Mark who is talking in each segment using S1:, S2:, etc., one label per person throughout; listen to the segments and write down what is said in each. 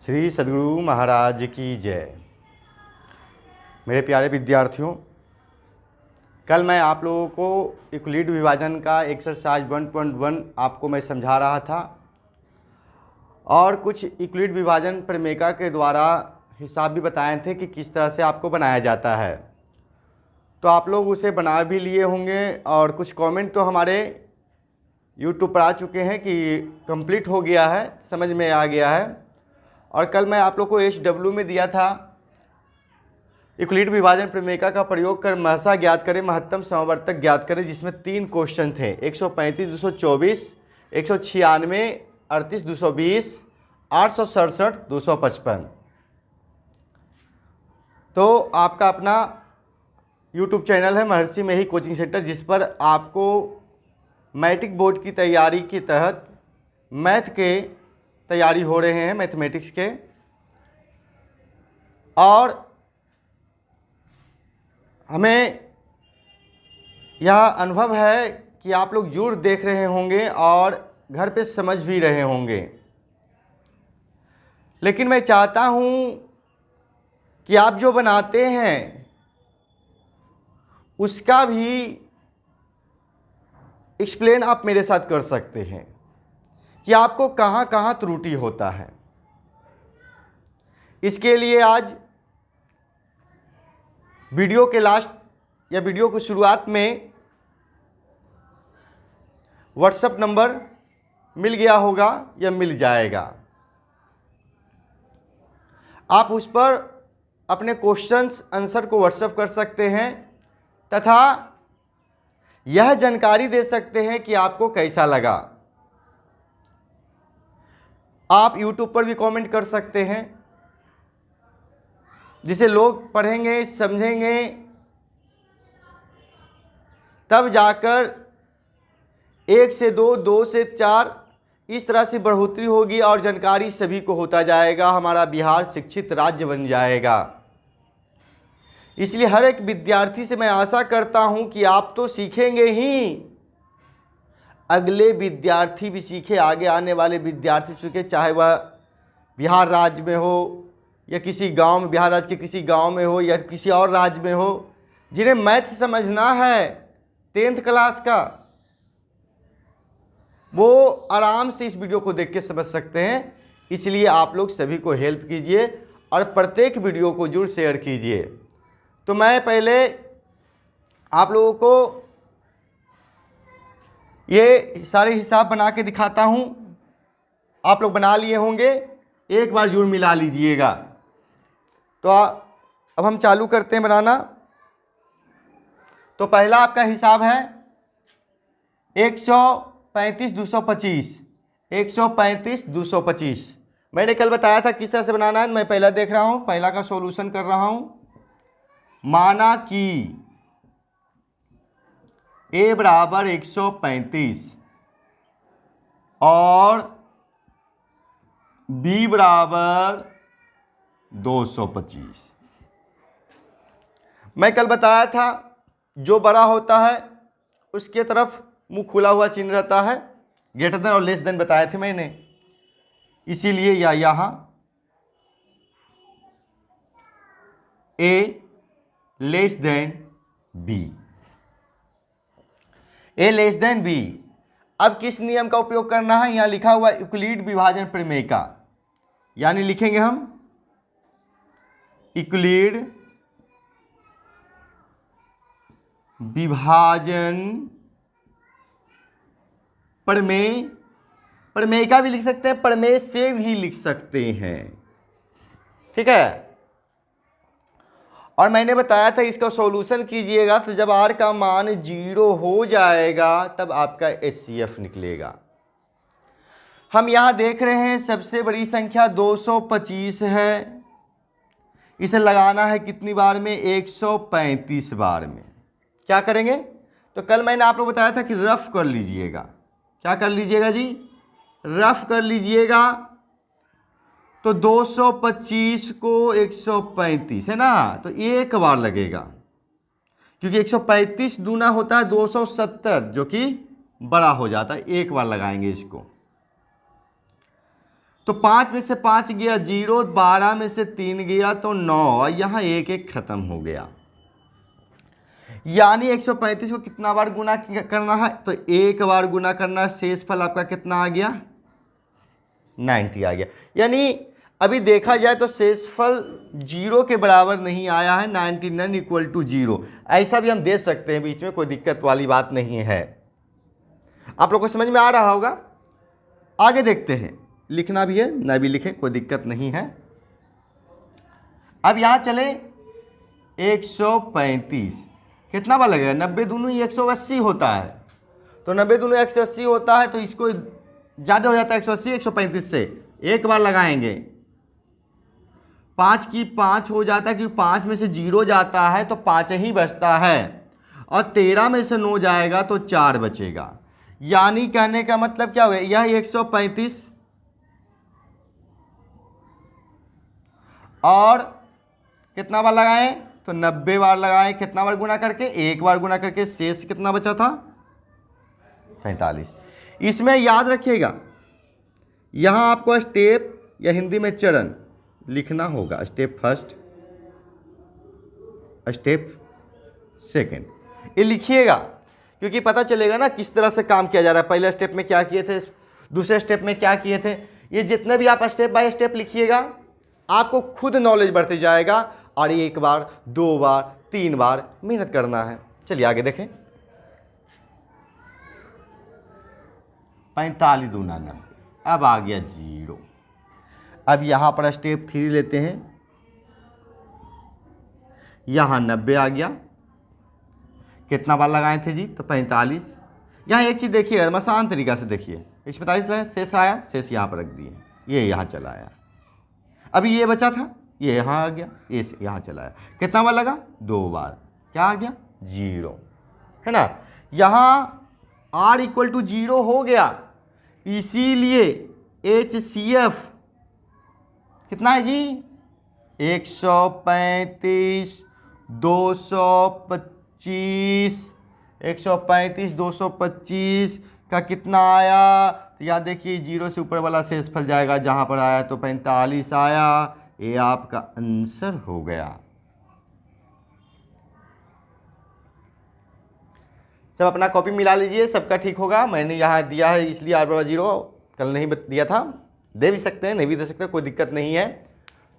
S1: श्री सद्गुरु महाराज की जय। मेरे प्यारे विद्यार्थियों, कल मैं आप लोगों को यूक्लिड विभाजन का एक्सरसाइज 1.1 आपको मैं समझा रहा था और कुछ यूक्लिड विभाजन प्रमेयिका के द्वारा हिसाब भी बताए थे कि किस तरह से आपको बनाया जाता है। तो आप लोग उसे बना भी लिए होंगे और कुछ कमेंट तो हमारे यूट्यूब पर आ चुके हैं कि कंप्लीट हो गया है, समझ में आ गया है। और कल मैं आप लोग को HW में दिया था यूक्लिड विभाजन प्रमेयिका का प्रयोग कर महसा ज्ञात करें, महत्तम समवर्तक ज्ञात करें, जिसमें 3 क्वेश्चन थे 135, 224, 196, 38, 220, 867, 255। तो आपका अपना यूट्यूब चैनल है महर्षि में ही कोचिंग सेंटर, जिस पर आपको मैट्रिक बोर्ड की तैयारी के तहत मैथ के तैयारी हो रहे हैं, मैथमेटिक्स के। और हमें यह अनुभव है कि आप लोग जरूर देख रहे होंगे और घर पे समझ भी रहे होंगे, लेकिन मैं चाहता हूँ कि आप जो बनाते हैं उसका भी एक्सप्लेन आप मेरे साथ कर सकते हैं कि आपको कहाँ कहाँ त्रुटि होता है। इसके लिए आज वीडियो के लास्ट या वीडियो की शुरुआत में व्हाट्सएप नंबर मिल गया होगा या मिल जाएगा। आप उस पर अपने क्वेश्चंस आंसर को व्हाट्सएप कर सकते हैं तथा यह जानकारी दे सकते हैं कि आपको कैसा लगा। आप YouTube पर भी कमेंट कर सकते हैं, जिसे लोग पढ़ेंगे समझेंगे, तब जाकर 1 से 2, 2 से 4 इस तरह से बढ़ोतरी होगी और जानकारी सभी को होता जाएगा। हमारा बिहार शिक्षित राज्य बन जाएगा। इसलिए हर एक विद्यार्थी से मैं आशा करता हूं कि आप तो सीखेंगे ही, अगले विद्यार्थी भी सीखे, आगे आने वाले विद्यार्थी सीखे, चाहे वह बिहार राज्य में हो या किसी गांव में, बिहार राज्य के किसी गांव में हो या किसी और राज्य में हो। जिन्हें मैथ समझना है 10th क्लास का, वो आराम से इस वीडियो को देख के समझ सकते हैं। इसलिए आप लोग सभी को हेल्प कीजिए और प्रत्येक वीडियो को जरूर शेयर कीजिए। तो मैं पहले आप लोगों को ये सारे हिसाब बना के दिखाता हूं। आप लोग बना लिए होंगे, एक बार जरूर मिला लीजिएगा। तो अब हम चालू करते हैं बनाना। तो पहला आपका हिसाब है 135, 225। 135, 225 मैंने कल बताया था किस तरह से बनाना है। मैं पहला देख रहा हूं, पहला का सॉल्यूशन कर रहा हूं। माना कि a बराबर 135 और b बराबर 225। मैं कल बताया था जो बड़ा होता है उसके तरफ मुंह खुला हुआ चिन्ह रहता है, ग्रेटर देन और लेस देन बताए थे मैंने। इसीलिए यहाँ a less than b, a less than b। अब किस नियम का उपयोग करना है? यहां लिखा हुआ यूक्लिड विभाजन प्रमेयिका, यानी लिखेंगे हम यूक्लिड विभाजन प्रमेय। प्रमेयिका भी लिख सकते हैं, प्रमेय से भी लिख सकते हैं, ठीक है। और मैंने बताया था इसका सॉल्यूशन कीजिएगा तो जब r का मान 0 हो जाएगा तब आपका HCF निकलेगा। हम यहां देख रहे हैं सबसे बड़ी संख्या 225 है। इसे लगाना है कितनी बार में? 135 बार में। क्या करेंगे? तो कल मैंने आप लोग बताया था कि रफ कर लीजिएगा। क्या कर लीजिएगा जी? रफ कर लीजिएगा। तो 225 को 135 है ना, तो एक बार लगेगा, क्योंकि 135 दूना होता है 270, जो कि बड़ा हो जाता है। एक बार लगाएंगे इसको। तो 5 में से 5 गया 0, 12 में से 3 गया तो 9, यहाँ एक एक खत्म हो गया। यानी 135 को कितना बार गुना करना है, तो एक बार गुना करना है। शेष फल आपका कितना आ गया, 90 आ गया। यानी अभी देखा जाए तो शेषफल 0 के बराबर नहीं आया है, 99 इक्वल टू 0। ऐसा भी हम दे सकते हैं, बीच में कोई दिक्कत वाली बात नहीं है। आप लोग को समझ में आ रहा होगा। आगे देखते हैं, लिखना भी है ना भी लिखे, कोई दिक्कत नहीं है। अब यहाँ चले 135 कितना बार लगेगा, 90 दूनी 180 होता है, तो 90 दूनी 180 होता है, तो इसको ज़्यादा हो जाता है 180 135 से, एक बार लगाएंगे 5 की 5 हो जाता है, क्योंकि 5 में से 0 जाता है तो 5 ही बचता है, और 13 में से 9 जाएगा तो 4 बचेगा। यानी कहने का मतलब क्या हो गया, यह 135 और कितना बार लगाएं, तो 90 बार लगाएं। कितना बार गुना करके, एक बार गुना करके। शेष कितना बचा था, 45। इसमें याद रखिएगा, यहाँ आपको स्टेप या हिंदी में चरण लिखना होगा। स्टेप फर्स्ट, स्टेप सेकंड, ये लिखिएगा, क्योंकि पता चलेगा ना किस तरह से काम किया जा रहा है। पहले स्टेप में क्या किए थे, दूसरे स्टेप में क्या किए थे। ये जितने भी आप स्टेप बाय स्टेप लिखिएगा, आपको खुद नॉलेज बढ़ते जाएगा। और एक बार, 2 बार, 3 बार मेहनत करना है। चलिए आगे देखें। 45 दूना 90, अब आ गया 0। अब यहाँ पर स्टेप 3 लेते हैं, यहाँ 90 आ गया। कितना बार लगाए थे जी, तो 45। यहाँ एक चीज़ देखिए, आसान तरीका से देखिए, 145 लगाए, शेष आया, शेष यहाँ पर रख दिए, ये यहाँ चला आया। अभी ये बचा था, ये यहाँ आ गया, ये यहाँ चला आया। कितना बार लगा, 2 बार, क्या आ गया, 0, है ना। यहाँ r इक्वल टू 0 हो गया, इसीलिए HCF कितना है जी, 135 225, 135 225 का कितना आया, तो यहाँ देखिए 0 से ऊपर वाला शेषफल जाएगा, जहाँ पर आया तो 45 आया। ये आपका आंसर हो गया। सब अपना कॉपी मिला लीजिए, सबका ठीक होगा। मैंने यहाँ दिया है इसलिए r बराबर 0, कल नहीं दिया था, दे भी सकते हैं, नहीं भी दे सकते, कोई दिक्कत नहीं है।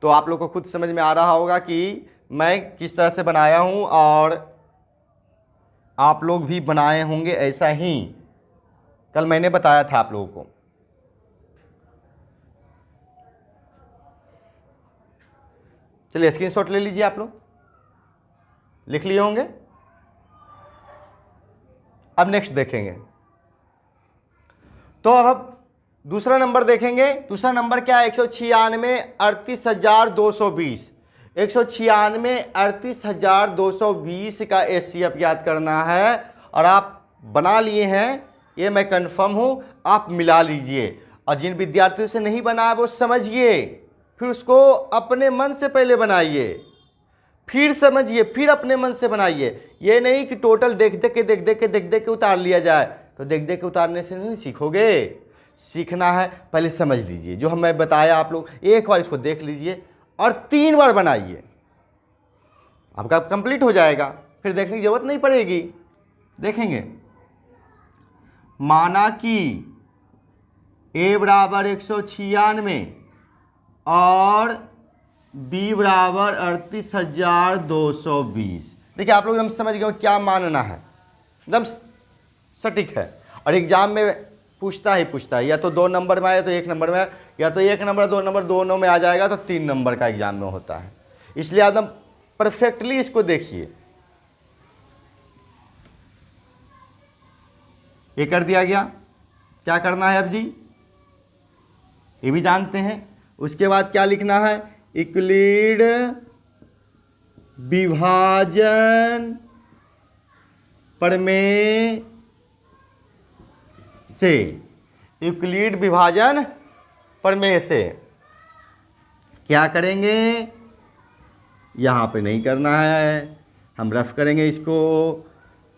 S1: तो आप लोग को खुद समझ में आ रहा होगा कि मैं किस तरह से बनाया हूँ, और आप लोग भी बनाए होंगे ऐसा ही, कल मैंने बताया था आप लोगों को। चलिए स्क्रीनशॉट ले लीजिए, आप लोग लिख लिए होंगे। अब नेक्स्ट देखेंगे, तो अब दूसरा नंबर देखेंगे। दूसरा नंबर क्या है, 196 38,220, 196 38,220 का HCF याद करना है। और आप बना लिए हैं, ये मैं कंफर्म हूं, आप मिला लीजिए। और जिन विद्यार्थियों से नहीं बना वो समझिए, फिर उसको अपने मन से पहले बनाइए, फिर समझिए, फिर अपने मन से बनाइए। ये नहीं कि टोटल देख देख के उतार लिया जाए, तो देख देख के उतारने से नहीं सीखोगे। सीखना है पहले समझ लीजिए, जो मैं बताया आप लोग एक बार इसको देख लीजिए और 3 बार बनाइए, आपका कंप्लीट हो जाएगा, फिर देखने की जरूरत नहीं पड़ेगी। देखेंगे, माना कि A बराबर 196 और B बराबर 38,220। देखिए आप लोग एकदम समझ गए क्या मानना है, एकदम सटीक है। और एग्जाम में पूछता है, या तो 2 नंबर में आया तो 1 नंबर में, या तो 1 नंबर 2 नंबर दोनों में आ जाएगा, तो 3 नंबर का एग्जाम में होता है। इसलिए एकदम परफेक्टली इसको देखिए। ये कर दिया गया, क्या करना है अब जी, ये भी जानते हैं। उसके बाद क्या लिखना है, यूक्लिड विभाजन प्रमेय से, यूक्लिड विभाजन प्रमेय से क्या करेंगे, यहाँ पे नहीं करना है, हम रफ करेंगे इसको।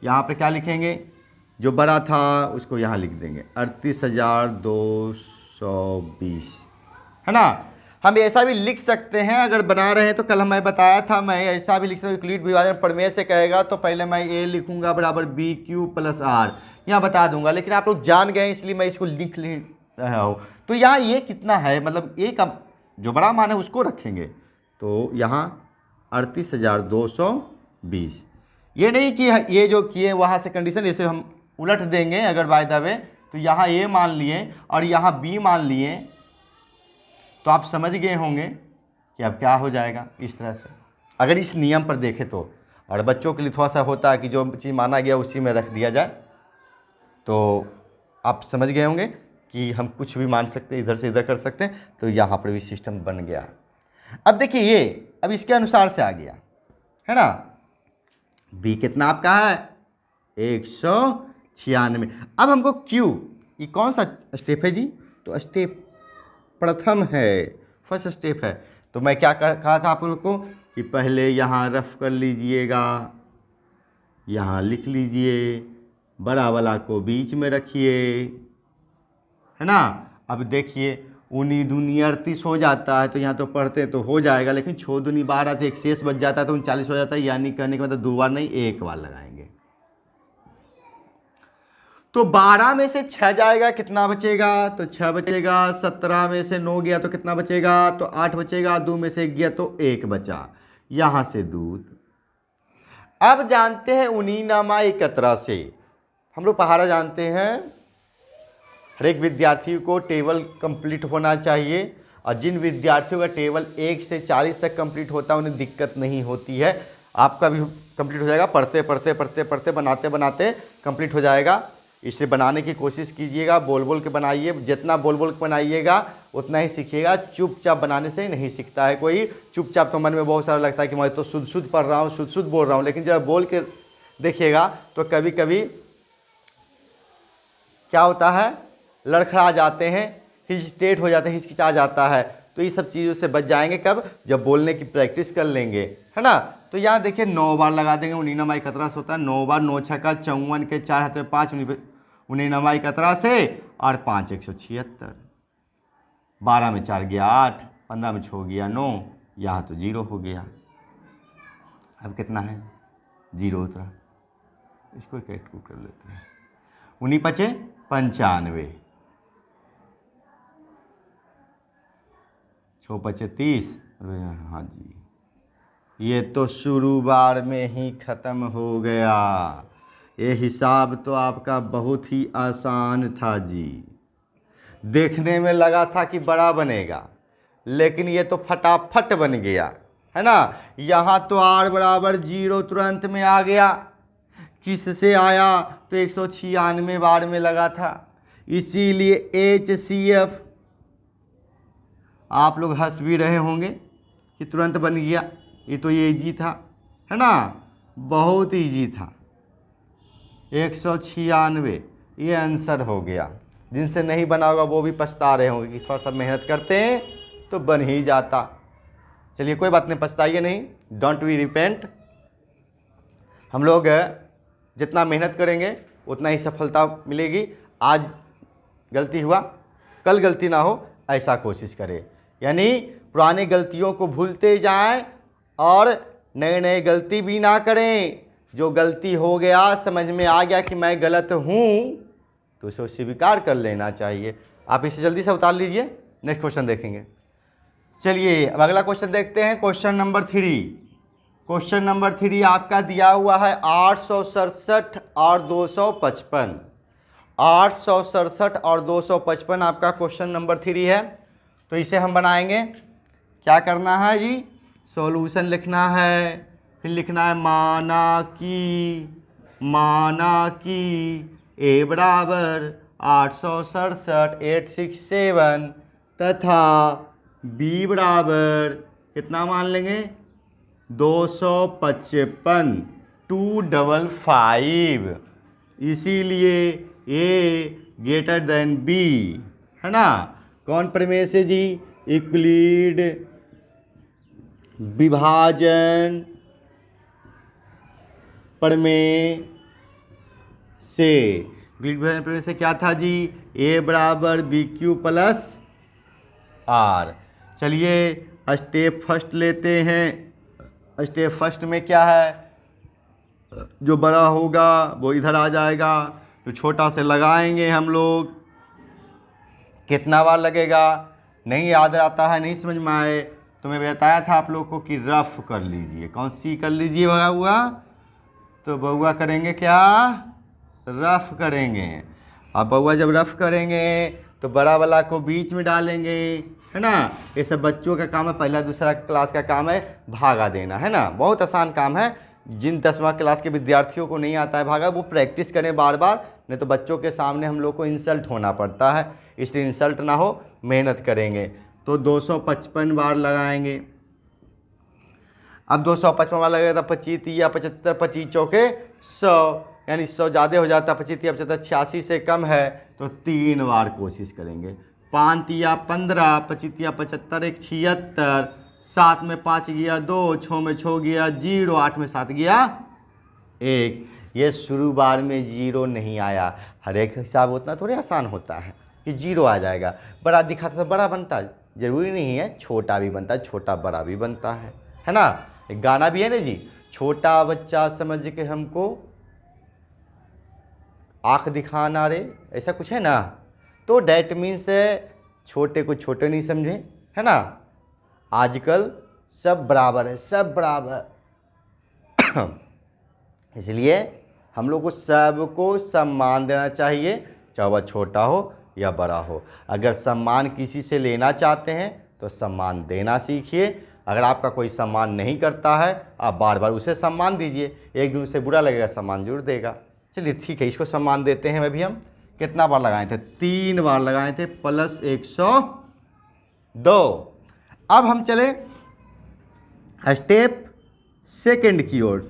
S1: यहाँ पे क्या लिखेंगे, जो बड़ा था उसको यहाँ लिख देंगे 38,220, है ना। हम ऐसा भी लिख सकते हैं, अगर बना रहे हैं तो कल मैं बताया था, मैं ऐसा भी लिख सकता हूँ, यूक्लिड विभाजन प्रमेय से कहेगा तो पहले मैं ए लिखूंगा बराबर बी क्यू प्लस आर, यहाँ बता दूंगा, लेकिन आप लोग जान गए इसलिए मैं इसको लिख ले रहा हूँ। तो यहाँ ये कितना है, मतलब ए का जो बड़ा मान है उसको रखेंगे, तो यहाँ 38,220। ये नहीं कि ये जो किए वहाँ से कंडीशन इसे हम उलट देंगे अगर बाय द वे, तो यहाँ ए मान लिए और यहाँ बी मान लिए, तो आप समझ गए होंगे कि अब क्या हो जाएगा इस तरह से, अगर इस नियम पर देखें तो। और बच्चों के लिए थोड़ा सा होता है कि जो चीज़ माना गया उसी में रख दिया जाए, तो आप समझ गए होंगे कि हम कुछ भी मान सकते हैं, इधर से इधर कर सकते हैं, तो यहाँ पर भी सिस्टम बन गया। अब देखिए ये अब इसके अनुसार से आ गया, है ना। बी कितना आपका है 196। अब हमको क्यू, ये कौन सा स्टेप है जी, तो स्टेप प्रथम है, फर्स्ट स्टेप है। तो मैं क्या कहा था आप लोग को कि पहले यहाँ रफ कर लीजिएगा, यहाँ लिख लीजिए, बड़ा वाला को बीच में रखिए, है ना। अब देखिए 19 दूनी 38 हो जाता है, तो यहाँ तो पढ़ते तो हो जाएगा, लेकिन 6 दूनी 12 तो एक शेष बच जाता है, तो 39 हो जाता है। यानी कहने के मतलब 2 बार नहीं, 1 बार लगाएंगे। तो 12 में से 6 जाएगा, कितना बचेगा, तो 6 बचेगा। 17 में से 9 गया तो कितना बचेगा, तो 8 बचेगा। 2 में से 1 गया तो 1 बचा, यहाँ से दूध। अब जानते हैं 19 से हम लोग पहाड़ा जानते हैं, हर एक विद्यार्थी को टेबल कंप्लीट होना चाहिए, और जिन विद्यार्थियों का टेबल 1 से 40 तक कंप्लीट होता है उन्हें दिक्कत नहीं होती है। आपका भी कंप्लीट हो जाएगा, पढ़ते पढ़ते पढ़ते पढ़ते बनाते बनाते कंप्लीट हो जाएगा। इसे बनाने की कोशिश कीजिएगा, बोल बोल के बनाइए, जितना बोल बोल के बनाइएगा उतना ही सीखिएगा। चुपचाप बनाने से नहीं सीखता है कोई। चुपचाप तो मन में बहुत सारा लगता है कि मैं तो शुद्ध शुद्ध पढ़ रहा हूँ, शुद्ध शुद्ध बोल रहा हूँ, लेकिन जब बोल के देखिएगा तो कभी कभी क्या होता है, लड़खड़ा जाते हैं, हिचटेट हो जाते हैं, हिचकिचा जाता है। तो ये सब चीज़ों से बच जाएंगे कब, जब बोलने की प्रैक्टिस कर लेंगे, है ना। तो यहाँ देखिए 9 बार लगा देंगे, 19 होता है 9 बार, 9 छक्का 54 के 4 हाथ में 5, 19 से, और 5 176। 12 में 4 गया 8, 15 में 6 गया 9, यहाँ तो 0 हो गया। अब कितना है, 0 उतरा, इसको कैलकुलेट कर लेते हैं। 19 पचे 95, 6 पचे 30, हाँ जी, ये तो शुरू बार में ही ख़त्म हो गया। ये हिसाब तो आपका बहुत ही आसान था जी। देखने में लगा था कि बड़ा बनेगा, लेकिन ये तो फटाफट बन गया, है ना। यहाँ तो r बराबर 0 तुरंत में आ गया। किससे आया, तो 196 बार में लगा था, इसीलिए HCF। आप लोग हंस भी रहे होंगे कि तुरंत बन गया, ये तो ये ईजी था, है ना, बहुत ईजी था। 196 ये आंसर हो गया। जिनसे नहीं बना होगा वो भी पछता रहे होंगे कि थोड़ा सा मेहनत करते हैं तो बन ही जाता। चलिए कोई बात नहीं, पछताइए नहीं, डोंट वी रिपेंट। हम लोग जितना मेहनत करेंगे उतना ही सफलता मिलेगी। आज गलती हुआ, कल गलती ना हो, ऐसा कोशिश करें। यानी पुरानी गलतियों को भूलते जाएं और नए नए गलती भी ना करें। जो गलती हो गया, समझ में आ गया कि मैं गलत हूँ, तो उसे स्वीकार कर लेना चाहिए। आप इसे जल्दी से उतार लीजिए, नेक्स्ट क्वेश्चन देखेंगे। चलिए अब अगला क्वेश्चन देखते हैं, क्वेश्चन नंबर 3। क्वेश्चन नंबर 3 आपका दिया हुआ है 867 और 255। 867 और 255 आपका क्वेश्चन नंबर 3 है। तो इसे हम बनाएंगे, क्या करना है जी, सॉल्यूशन लिखना है, फिर लिखना है माना कि ए बराबर 867 867 तथा बी बराबर कितना मान लेंगे 255 255। इसीलिए ए ग्रेटर देन बी, है ना। कौन प्रमेय से जी, यूक्लिड विभाजन प्रमेय से। यूक्लिड विभाजन प्रमेय से क्या था जी, ए बराबर बी क्यू प्लस आर। चलिए स्टेप फर्स्ट लेते हैं। स्टेप फर्स्ट में क्या है, जो बड़ा होगा वो इधर आ जाएगा, तो छोटा से लगाएंगे हम लोग। कितना बार लगेगा नहीं याद आता है, नहीं समझ में आए तो मैं बताया था आप लोग को कि रफ कर लीजिए। कौन सी कर लीजिए बउआ, तो बउआ करेंगे क्या, रफ करेंगे। अब बउआ जब रफ करेंगे तो बड़ा वाला को बीच में डालेंगे, है ना। ये सब बच्चों का काम है, पहला दूसरा क्लास का काम है भागा देना, है ना। बहुत आसान काम है। जिन 10वां क्लास के विद्यार्थियों को नहीं आता है भागा, वो प्रैक्टिस करें बार बार, नहीं तो बच्चों के सामने हम लोग को इंसल्ट होना पड़ता है। इसलिए इंसल्ट ना हो, मेहनत करेंगे। तो 255 बार लगाएंगे। अब 255 बार लगेगा तो 25 या 75, 25 चौके 100, यानी 100 ज़्यादा हो जाता है। 25 या 75 86 से कम है तो 3 बार कोशिश करेंगे। 5 या 15, 25 या 75 एक 76, 7 में 5 गया 2, 6 में 6 गया 0, 8 में 7 गया 1। ये शुरू बार में 0 नहीं आया। हर एक हिसाब उतना थोड़े आसान होता है कि 0 आ जाएगा। बड़ा दिखाता तो बड़ा बनता, जरूरी नहीं है छोटा भी बनता है, छोटा बड़ा भी बनता है ना। एक गाना भी है ना जी, छोटा बच्चा समझ के हमको आँख दिखाना रे, ऐसा कुछ है ना। तो डैट मीन्स छोटे को छोटे नहीं समझे, है ना। आजकल सब बराबर है, सब बराबर। इसलिए हम लोग को सबको सम्मान देना चाहिए, चाहे वह छोटा हो या बड़ा हो। अगर सम्मान किसी से लेना चाहते हैं तो सम्मान देना सीखिए। अगर आपका कोई सम्मान नहीं करता है, आप बार बार उसे सम्मान दीजिए। एक दिन उसे बुरा लगेगा, सम्मान जरूर देगा। चलिए ठीक है, इसको सम्मान देते हैं। अभी हम कितना बार लगाए थे, 3 बार लगाए थे, प्लस 102। अब हम चले स्टेप सेकंड की ओर,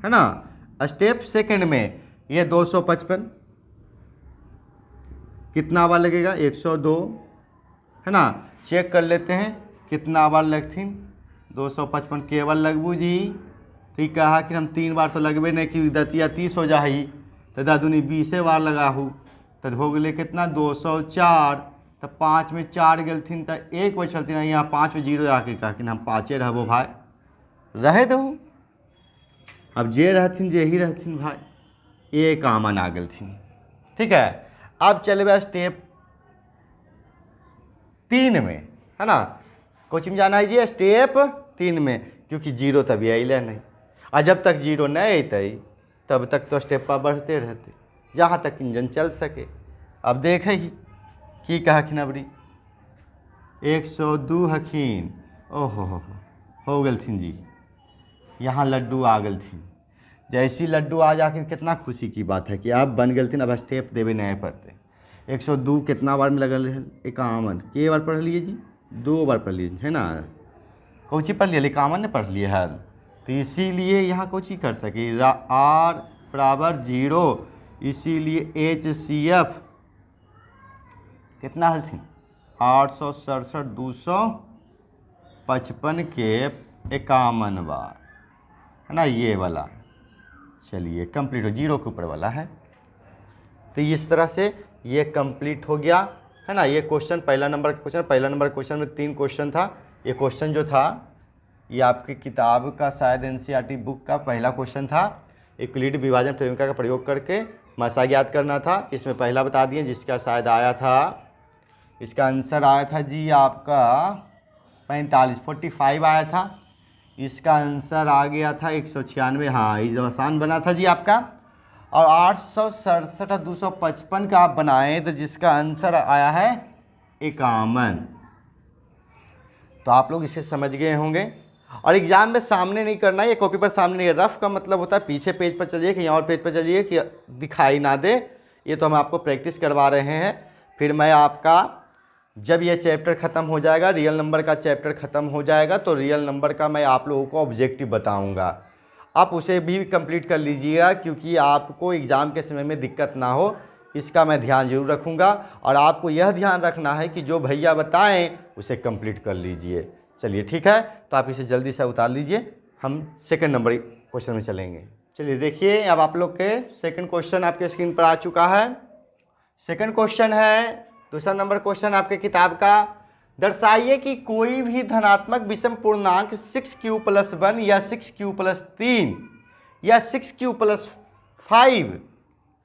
S1: है ना। स्टेप सेकंड में ये 255 कितना बार लगेगा, 102, है ना। चेक कर लेते हैं कितना बार लगथिन। 255 केवल लगबू जी, ठीक कहा कि हम 3 बार तो लगबे नहीं कि दतिया 30 हो जाही, तो दादुनी 20 बार लगाहू, तो हो गए कितना 204। तो 5 में 4 गलथिन तो 1 बचलथिन, यहाँ 5 में 0 आके कहथिन हम 5 रहबो भाई, रहे दो। अब जे रहथिन जे ही रहथिन भाई, ये कामन आ गलथिन, ठीक है। अब चले स्टेप 3 में, है ना। कोचिंग जाना है जी स्टेप 3 में, क्योंकि 0 तभी अल नहीं, और जब तक 0 नहीं अतई तब तक तो स्टेप पर बढ़ते रहते, जहाँ तक इंजन चल सके। अब देख ही की कहखिन अबरी 102 हखिन, ओहो हो गलथिन जी, यहाँ लड्डू आ गलथिन। जैसी लड्डू आ जाकर कितना खुशी की बात है कि आप बन गलथिन, अब स्टेप देवे नहीं पड़ते। 102 कितना बार में लगल है, 51 के बार पढ़ लिए जी, 2 बार पढ़ लिए, है ना। कौची पढ़ लिया, 51 ने पढ़ लिए है। तो इसीलिए यहाँ कौची कर सके, R बराबर 0, इसीलिए HCF कितना हलथिन 867, 255 के 51 बार, है ना, ये वाला। चलिए कंप्लीट हो, 0 के ऊपर वाला है। तो इस तरह से ये कंप्लीट हो गया, है ना। ये क्वेश्चन पहला नंबर का क्वेश्चन, पहला नंबर क्वेश्चन में 3 क्वेश्चन था। ये क्वेश्चन जो था ये आपकी किताब का शायद NCERT बुक का पहला क्वेश्चन था। यूक्लिड विभाजन प्रमेय का प्रयोग करके मसा ज्ञात करना था। इसमें पहला बता दिए, जिसका शायद आया था, इसका आंसर आया था जी आपका 45 आया था। इसका आंसर आ गया था 196, हाँ ये आसान बना था जी आपका। और 867 और 255 का आप बनाएं तो जिसका आंसर आया है 51। तो आप लोग इसे समझ गए होंगे। और एग्जाम में सामने नहीं करना, ये कॉपी पर सामने नहीं। रफ का मतलब होता है पीछे पेज पर चलिए, कि और पेज पर चलिए कि दिखाई ना दे। ये तो हम आपको प्रैक्टिस करवा रहे हैं। फिर मैं आपका जब ये चैप्टर ख़त्म हो जाएगा, रियल नंबर का चैप्टर ख़त्म हो जाएगा, तो रियल नंबर का मैं आप लोगों को ऑब्जेक्टिव बताऊंगा। आप उसे भी कंप्लीट कर लीजिएगा, क्योंकि आपको एग्ज़ाम के समय में दिक्कत ना हो, इसका मैं ध्यान जरूर रखूँगा। और आपको यह ध्यान रखना है कि जो भैया बताएं उसे कंप्लीट कर लीजिए। चलिए ठीक है, तो आप इसे जल्दी से उतार लीजिए। हम सेकंड नंबर क्वेश्चन में चलेंगे। चलिए देखिए, अब आप लोग के सेकंड क्वेश्चन आपके स्क्रीन पर आ चुका है। सेकंड क्वेश्चन है, दूसरा नंबर क्वेश्चन आपके किताब का, दर्शाइए कि कोई भी धनात्मक विषम पूर्णांक 6q+1 या 6q+3 या 6q+5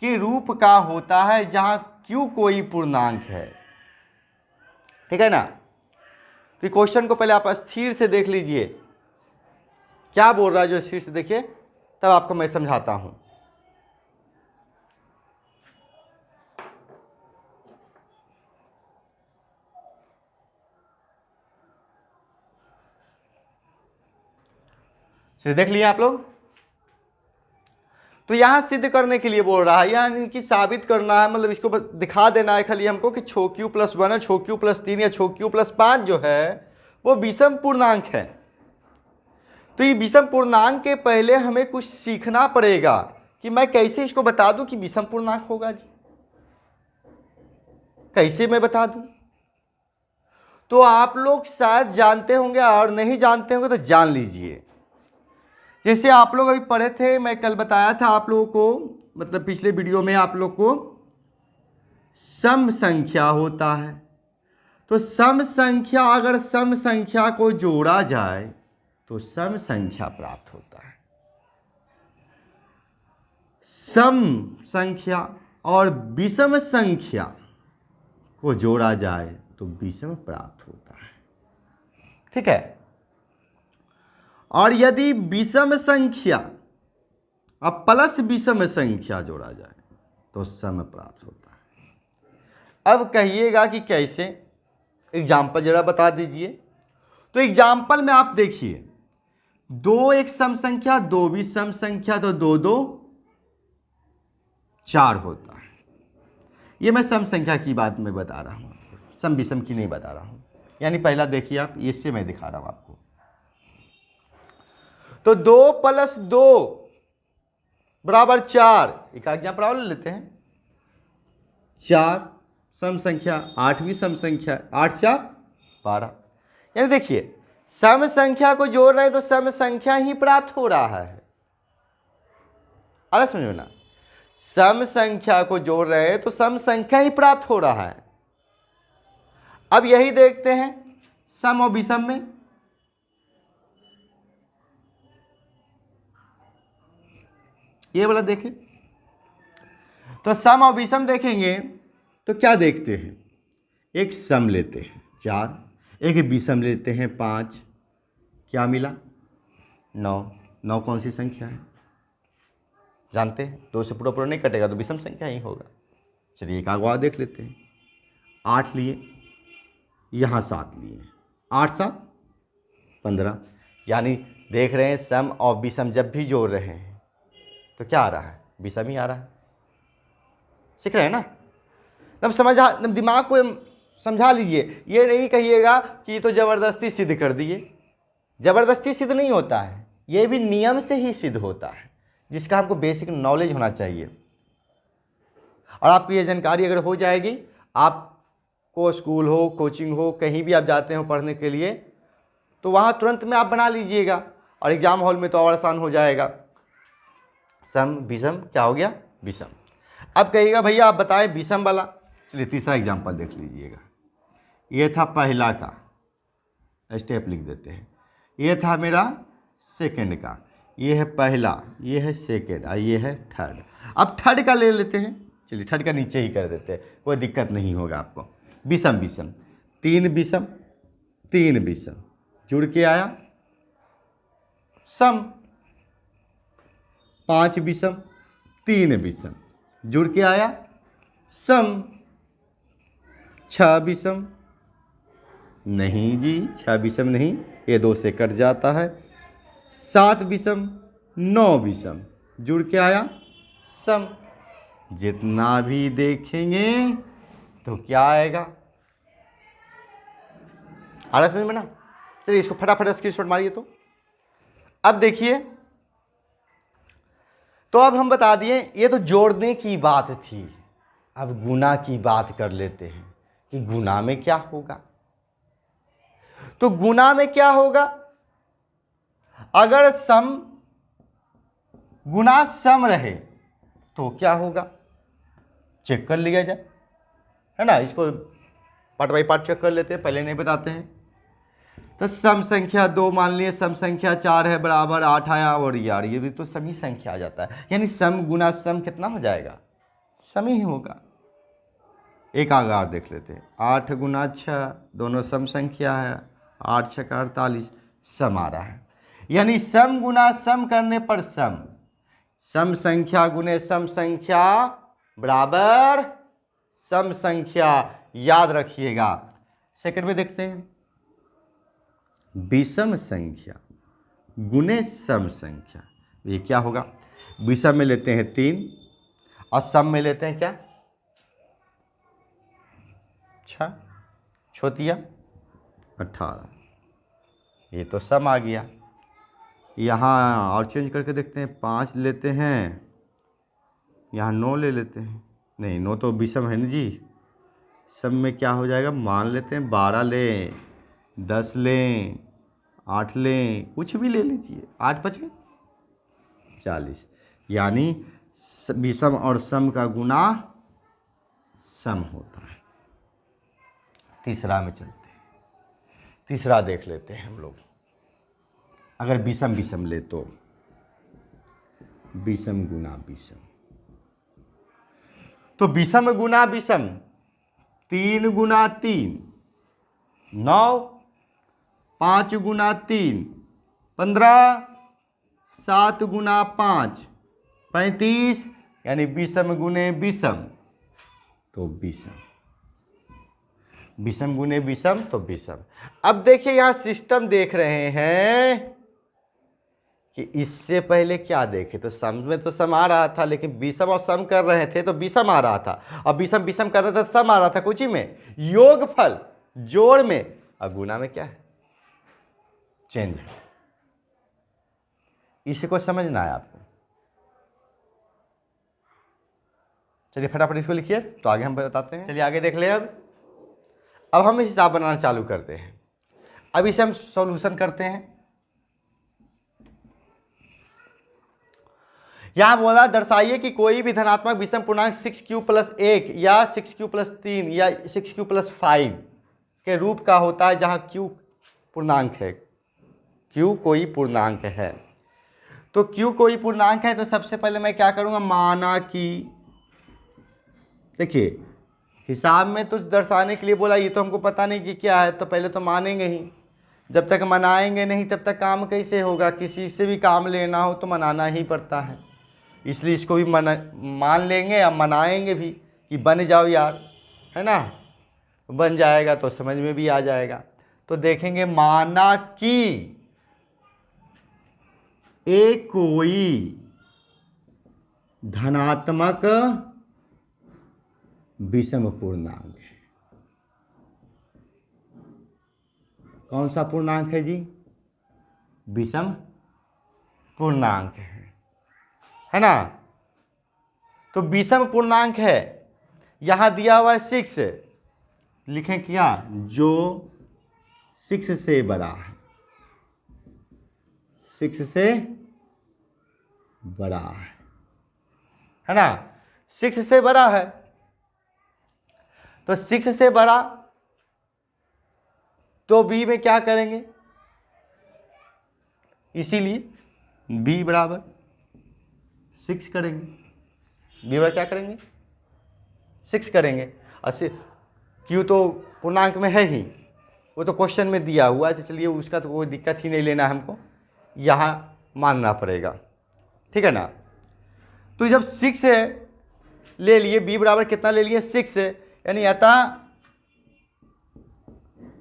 S1: के रूप का होता है जहां q कोई पूर्णांक है। ठीक है ना। तो क्वेश्चन को पहले आप स्थिर से देख लीजिए, क्या बोल रहा है जो स्थिर से देखिए, तब आपको मैं समझाता हूं। देख लिए आप लोग। तो यहां सिद्ध करने के लिए बोल रहा है, यानी कि साबित करना है, मतलब इसको बस दिखा देना है खाली हमको कि q+1 और q+3 या q+5 जो है वो विषम पूर्णांक है। तो ये विषम पूर्णांक के पहले हमें कुछ सीखना पड़ेगा कि मैं कैसे इसको बता दूं कि विषम पूर्णांक होगा जी, कैसे मैं बता दूं। तो आप लोग शायद जानते होंगे और नहीं जानते होंगे तो जान लीजिए। जैसे आप लोग अभी पढ़े थे, मैं कल बताया था आप लोगों को, मतलब पिछले वीडियो में आप लोग को सम संख्या होता है। तो सम संख्या, अगर सम संख्या को जोड़ा जाए तो सम संख्या प्राप्त होता है। सम संख्या और विषम संख्या को जोड़ा जाए तो विषम प्राप्त होता है। ठीक है। और यदि विषम संख्या अब प्लस विषम संख्या जोड़ा जाए तो सम प्राप्त होता है। अब कहिएगा कि कैसे, एग्जाम्पल जरा बता दीजिए। तो एग्जाम्पल में आप देखिए, 2 एक सम संख्या, 2 भी सम संख्या, तो 2 2 4 होता है। ये मैं सम संख्या की बात में बता रहा हूं, सम विषम की नहीं बता रहा हूं। यानी पहला देखिए आप, इससे मैं दिखा रहा हूं आपको। तो 2 + 2 बराबर 4, एक एग्जाम्पल और ले लेते हैं। 4 सम संख्या, 8 भी सम संख्या, 8 4 12। यानी देखिए, सम संख्या को जोड़ रहे हैं तो सम संख्या ही प्राप्त हो रहा है। अरे समझो ना, सम संख्या को जोड़ रहे हैं तो सम संख्या ही प्राप्त हो रहा है। अब यही देखते हैं सम और विषम में। ये वाला देखें, तो सम और विषम देखेंगे तो क्या देखते हैं, एक सम लेते हैं 4, एक विषम लेते हैं 5, क्या मिला 9। 9 कौन सी संख्या है जानते हैं, 2 से पूरा नहीं कटेगा तो विषम संख्या ही होगा। चलिए एक आगे देख लेते हैं। 8 लिए, यहाँ 7 लिए, 8 7 15। यानी देख रहे हैं सम और विषम जब भी जोड़ रहे हैं तो क्या आ रहा है, विषम ही आ रहा है। सीख रहे हैं ना। तब दिमाग को समझा लीजिए। ये नहीं कहिएगा कि तो ज़बरदस्ती सिद्ध कर दिए। ज़बरदस्ती सिद्ध नहीं होता है, ये भी नियम से ही सिद्ध होता है, जिसका आपको बेसिक नॉलेज होना चाहिए। और आपकी ये जानकारी अगर हो जाएगी, आपको स्कूल हो, कोचिंग हो, कहीं भी आप जाते हो पढ़ने के लिए, तो वहाँ तुरंत में आप बना लीजिएगा और एग्ज़ाम हॉल में तो और आसान हो जाएगा। सम विषम क्या हो गया, विषम। अब कहिएगा भैया आप बताएं विषम वाला। चलिए तीसरा एग्जाम्पल देख लीजिएगा। ये था पहला का, स्टेप लिख देते हैं। ये था मेरा सेकंड का, ये है पहला, ये है सेकंड और ये है थर्ड। अब थर्ड का ले लेते हैं। चलिए थर्ड का नीचे ही कर देते हैं, कोई दिक्कत नहीं होगा आपको। विषम विषम, 3 विषम 3 विषम जुड़ के आया सम। 5 विषम 3 विषम जुड़ के आया सम। 6 विषम नहीं जी, 6 विषम नहीं, ये 2 से कट जाता है। 7 विषम 9 विषम जुड़ के आया सम। जितना भी देखेंगे तो क्या आएगा, आ रहा समझ में ना। चलिए इसको फटाफट स्क्रीनशॉट मारिए। तो अब देखिए, तो अब हम बता दिए, ये तो जोड़ने की बात थी। अब गुना की बात कर लेते हैं कि गुना में क्या होगा। तो गुना में क्या होगा, अगर सम गुना सम रहे तो क्या होगा, चेक कर लिया जाए, है ना। इसको पार्ट बाई पार्ट चेक कर लेते हैं, पहले नहीं बताते हैं। तो सम संख्या 2 मान लिए, सम संख्या 4 है बराबर 8 आया, और यार ये भी तो समी संख्या आ जाता है, यानी सम गुना सम कितना हो जाएगा, समी ही होगा। एक आगे और देख लेते हैं, 8 गुना 6 दोनों सम संख्या है, 8 6 का 48 सम आ रहा है, यानी सम गुना सम करने पर सम, सम संख्या गुने सम संख्या बराबर सम संख्या, याद रखिएगा। सेकंड में देखते हैं, विषम संख्या गुने सम संख्या, ये क्या होगा, विषम में लेते हैं 3 और सम में लेते हैं क्या 6, छोतिया 18, ये तो सम आ गया। यहाँ और चेंज करके देखते हैं, 5 लेते हैं, यहाँ 9 ले लेते हैं, नहीं 9 तो विषम है ना जी, सब में क्या हो जाएगा, मान लेते हैं 12 लें, 10 लें, 8 लें, कुछ भी ले लीजिए, 8 बचे 40, यानी विषम और सम का गुना सम होता है। तीसरा में चलते हैं, तीसरा देख लेते हैं हम लोग। अगर विषम विषम ले तो विषम गुना विषम, तो विषम गुना विषम 3 गुना 3 9, 5 गुना 3 15, 7 गुना 5 35, यानी विषम गुने विषम तो विषम, विषम गुने विषम तो विषम। अब देखिए यहाँ सिस्टम देख रहे हैं कि इससे पहले क्या देखे, तो सम में तो सम आ रहा था, लेकिन विषम और सम कर रहे थे तो विषम आ रहा था, और विषम विषम कर रहे थे तो सम आ रहा था, कुछ ही में योगफल जोड़ में, और गुना में क्या है चेंज है। इसको समझना है आपको। चलिए फटाफट इसको लिखिए, तो आगे हम बताते हैं। चलिए आगे देख ले। अब हम हिसाब बनाना चालू करते हैं। अब इसे हम सॉल्यूशन करते हैं। यहां बोला दर्शाइए कि कोई भी धनात्मक विषम पूर्णांक 6q + 1 या 6q + 3 या 6q + 5 के रूप का होता है, जहां q पूर्णांक है, q कोई पूर्णांक है। तो q कोई पूर्णांक है तो सबसे पहले मैं क्या करूंगा, माना कि, देखिए हिसाब में तो दर्शाने के लिए बोला, ये तो हमको पता नहीं कि क्या है, तो पहले तो मानेंगे ही, जब तक मनाएंगे नहीं तब तक काम कैसे होगा। किसी से भी काम लेना हो तो मनाना ही पड़ता है, इसलिए इसको भी मान लेंगे या मनाएंगे भी कि बन जाओ यार, है ना, बन जाएगा तो समझ में भी आ जाएगा। तो देखेंगे, माना कि एक कोई धनात्मक विषम पूर्णांक है। कौन सा पूर्णांक है जी, विषम पूर्णांक है ना। तो विषम पूर्णांक है, यहां दिया हुआ है 6, लिखें क्या, जो 6 से बड़ा है, 6 से बड़ा है ना, 6 से बड़ा है। तो 6 से बड़ा, तो b में क्या करेंगे, इसीलिए b बराबर 6 करेंगे, b बराबर क्या करेंगे 6 करेंगे। और q तो पूर्णांक में है ही, वो तो क्वेश्चन में दिया हुआ है, तो चलिए उसका तो कोई दिक्कत ही नहीं लेना हमको, यहाँ मानना पड़ेगा, ठीक है ना। तो जब 6 ले लिए, b बराबर कितना ले लिए 6, यानी अतः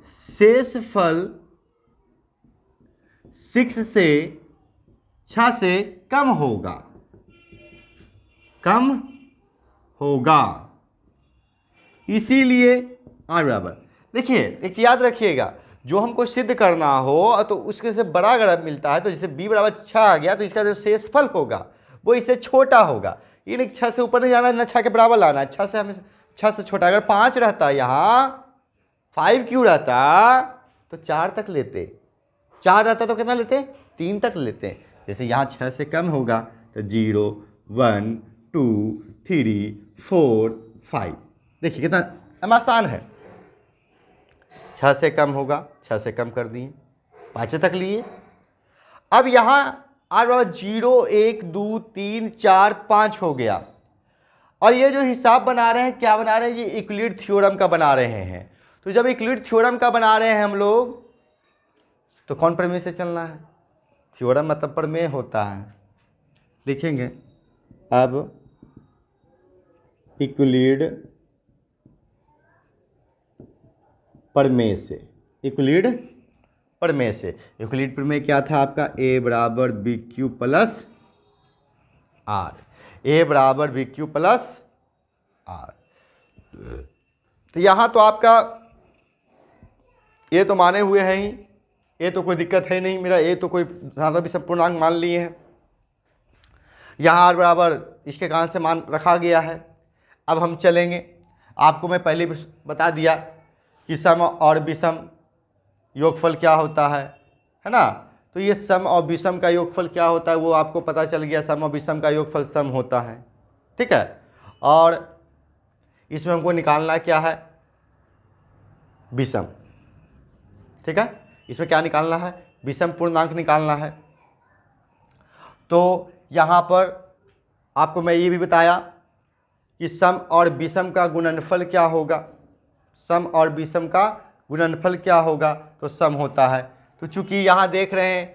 S1: शेषफल 6 से 6 से कम होगा, कम होगा, इसीलिए r बराबर। देखिए एक चीज याद रखिएगा, जो हमको सिद्ध करना हो तो उसके से बड़ा अगर मिलता है, तो जैसे b बराबर 6 आ गया, तो इसका जो शेषफल होगा वो इससे छोटा होगा। ये नहीं 6 से ऊपर नहीं जाना, न 6 के बराबर लाना है, 6 से हमें 6 से छोटा। अगर 5 रहता यहाँ 5 क्यों रहता तो 4 तक लेते, 4 रहता तो कितना लेते 3 तक लेते। जैसे यहाँ 6 से कम होगा तो 0 1 2 3 4 5। देखिए कितना आसान है। 6 से कम होगा, 6 से कम कर दिए, 5 तक लिए। अब यहाँ r बराबर 0 1 2 3 4 5 हो गया। और ये जो हिसाब बना रहे हैं, क्या बना रहे हैं, ये यूक्लिड थ्योरम का बना रहे हैं। तो जब यूक्लिड थ्योरम का बना रहे हैं हम लोग, तो कौन प्रमेय से चलना है? थ्योरम मतलब प्रमेय होता है। लिखेंगे अब यूक्लिड प्रमेय से, यूक्लिड प्रमेय से। यूक्लिड प्रमेय क्या था आपका? a बराबर b Q plus r, a बराबर बी क्यू प्लस आर। तो यहाँ तो आपका ये तो माने हुए हैं ही, ये तो कोई दिक्कत है नहीं, मेरा ये तो कोई ज़्यादा भी सब पूर्णांक मान लिए हैं। यहाँ आर बराबर इसके कारण से मान रखा गया है। अब हम चलेंगे, आपको मैं पहले भी बता दिया कि सम और विषम योगफल क्या होता है ना। तो ये सम और विषम का योगफल क्या होता है वो आपको पता चल गया। सम और विषम का योगफल सम होता है, ठीक है। और इसमें हमको निकालना क्या है? विषम, ठीक है। इसमें क्या निकालना है? विषम पूर्णांक निकालना है। तो यहाँ पर आपको मैं ये भी बताया कि सम और विषम का गुणनफल क्या होगा। सम और विषम का गुणनफल क्या होगा? तो सम होता है। तो चूंकि यहाँ देख रहे हैं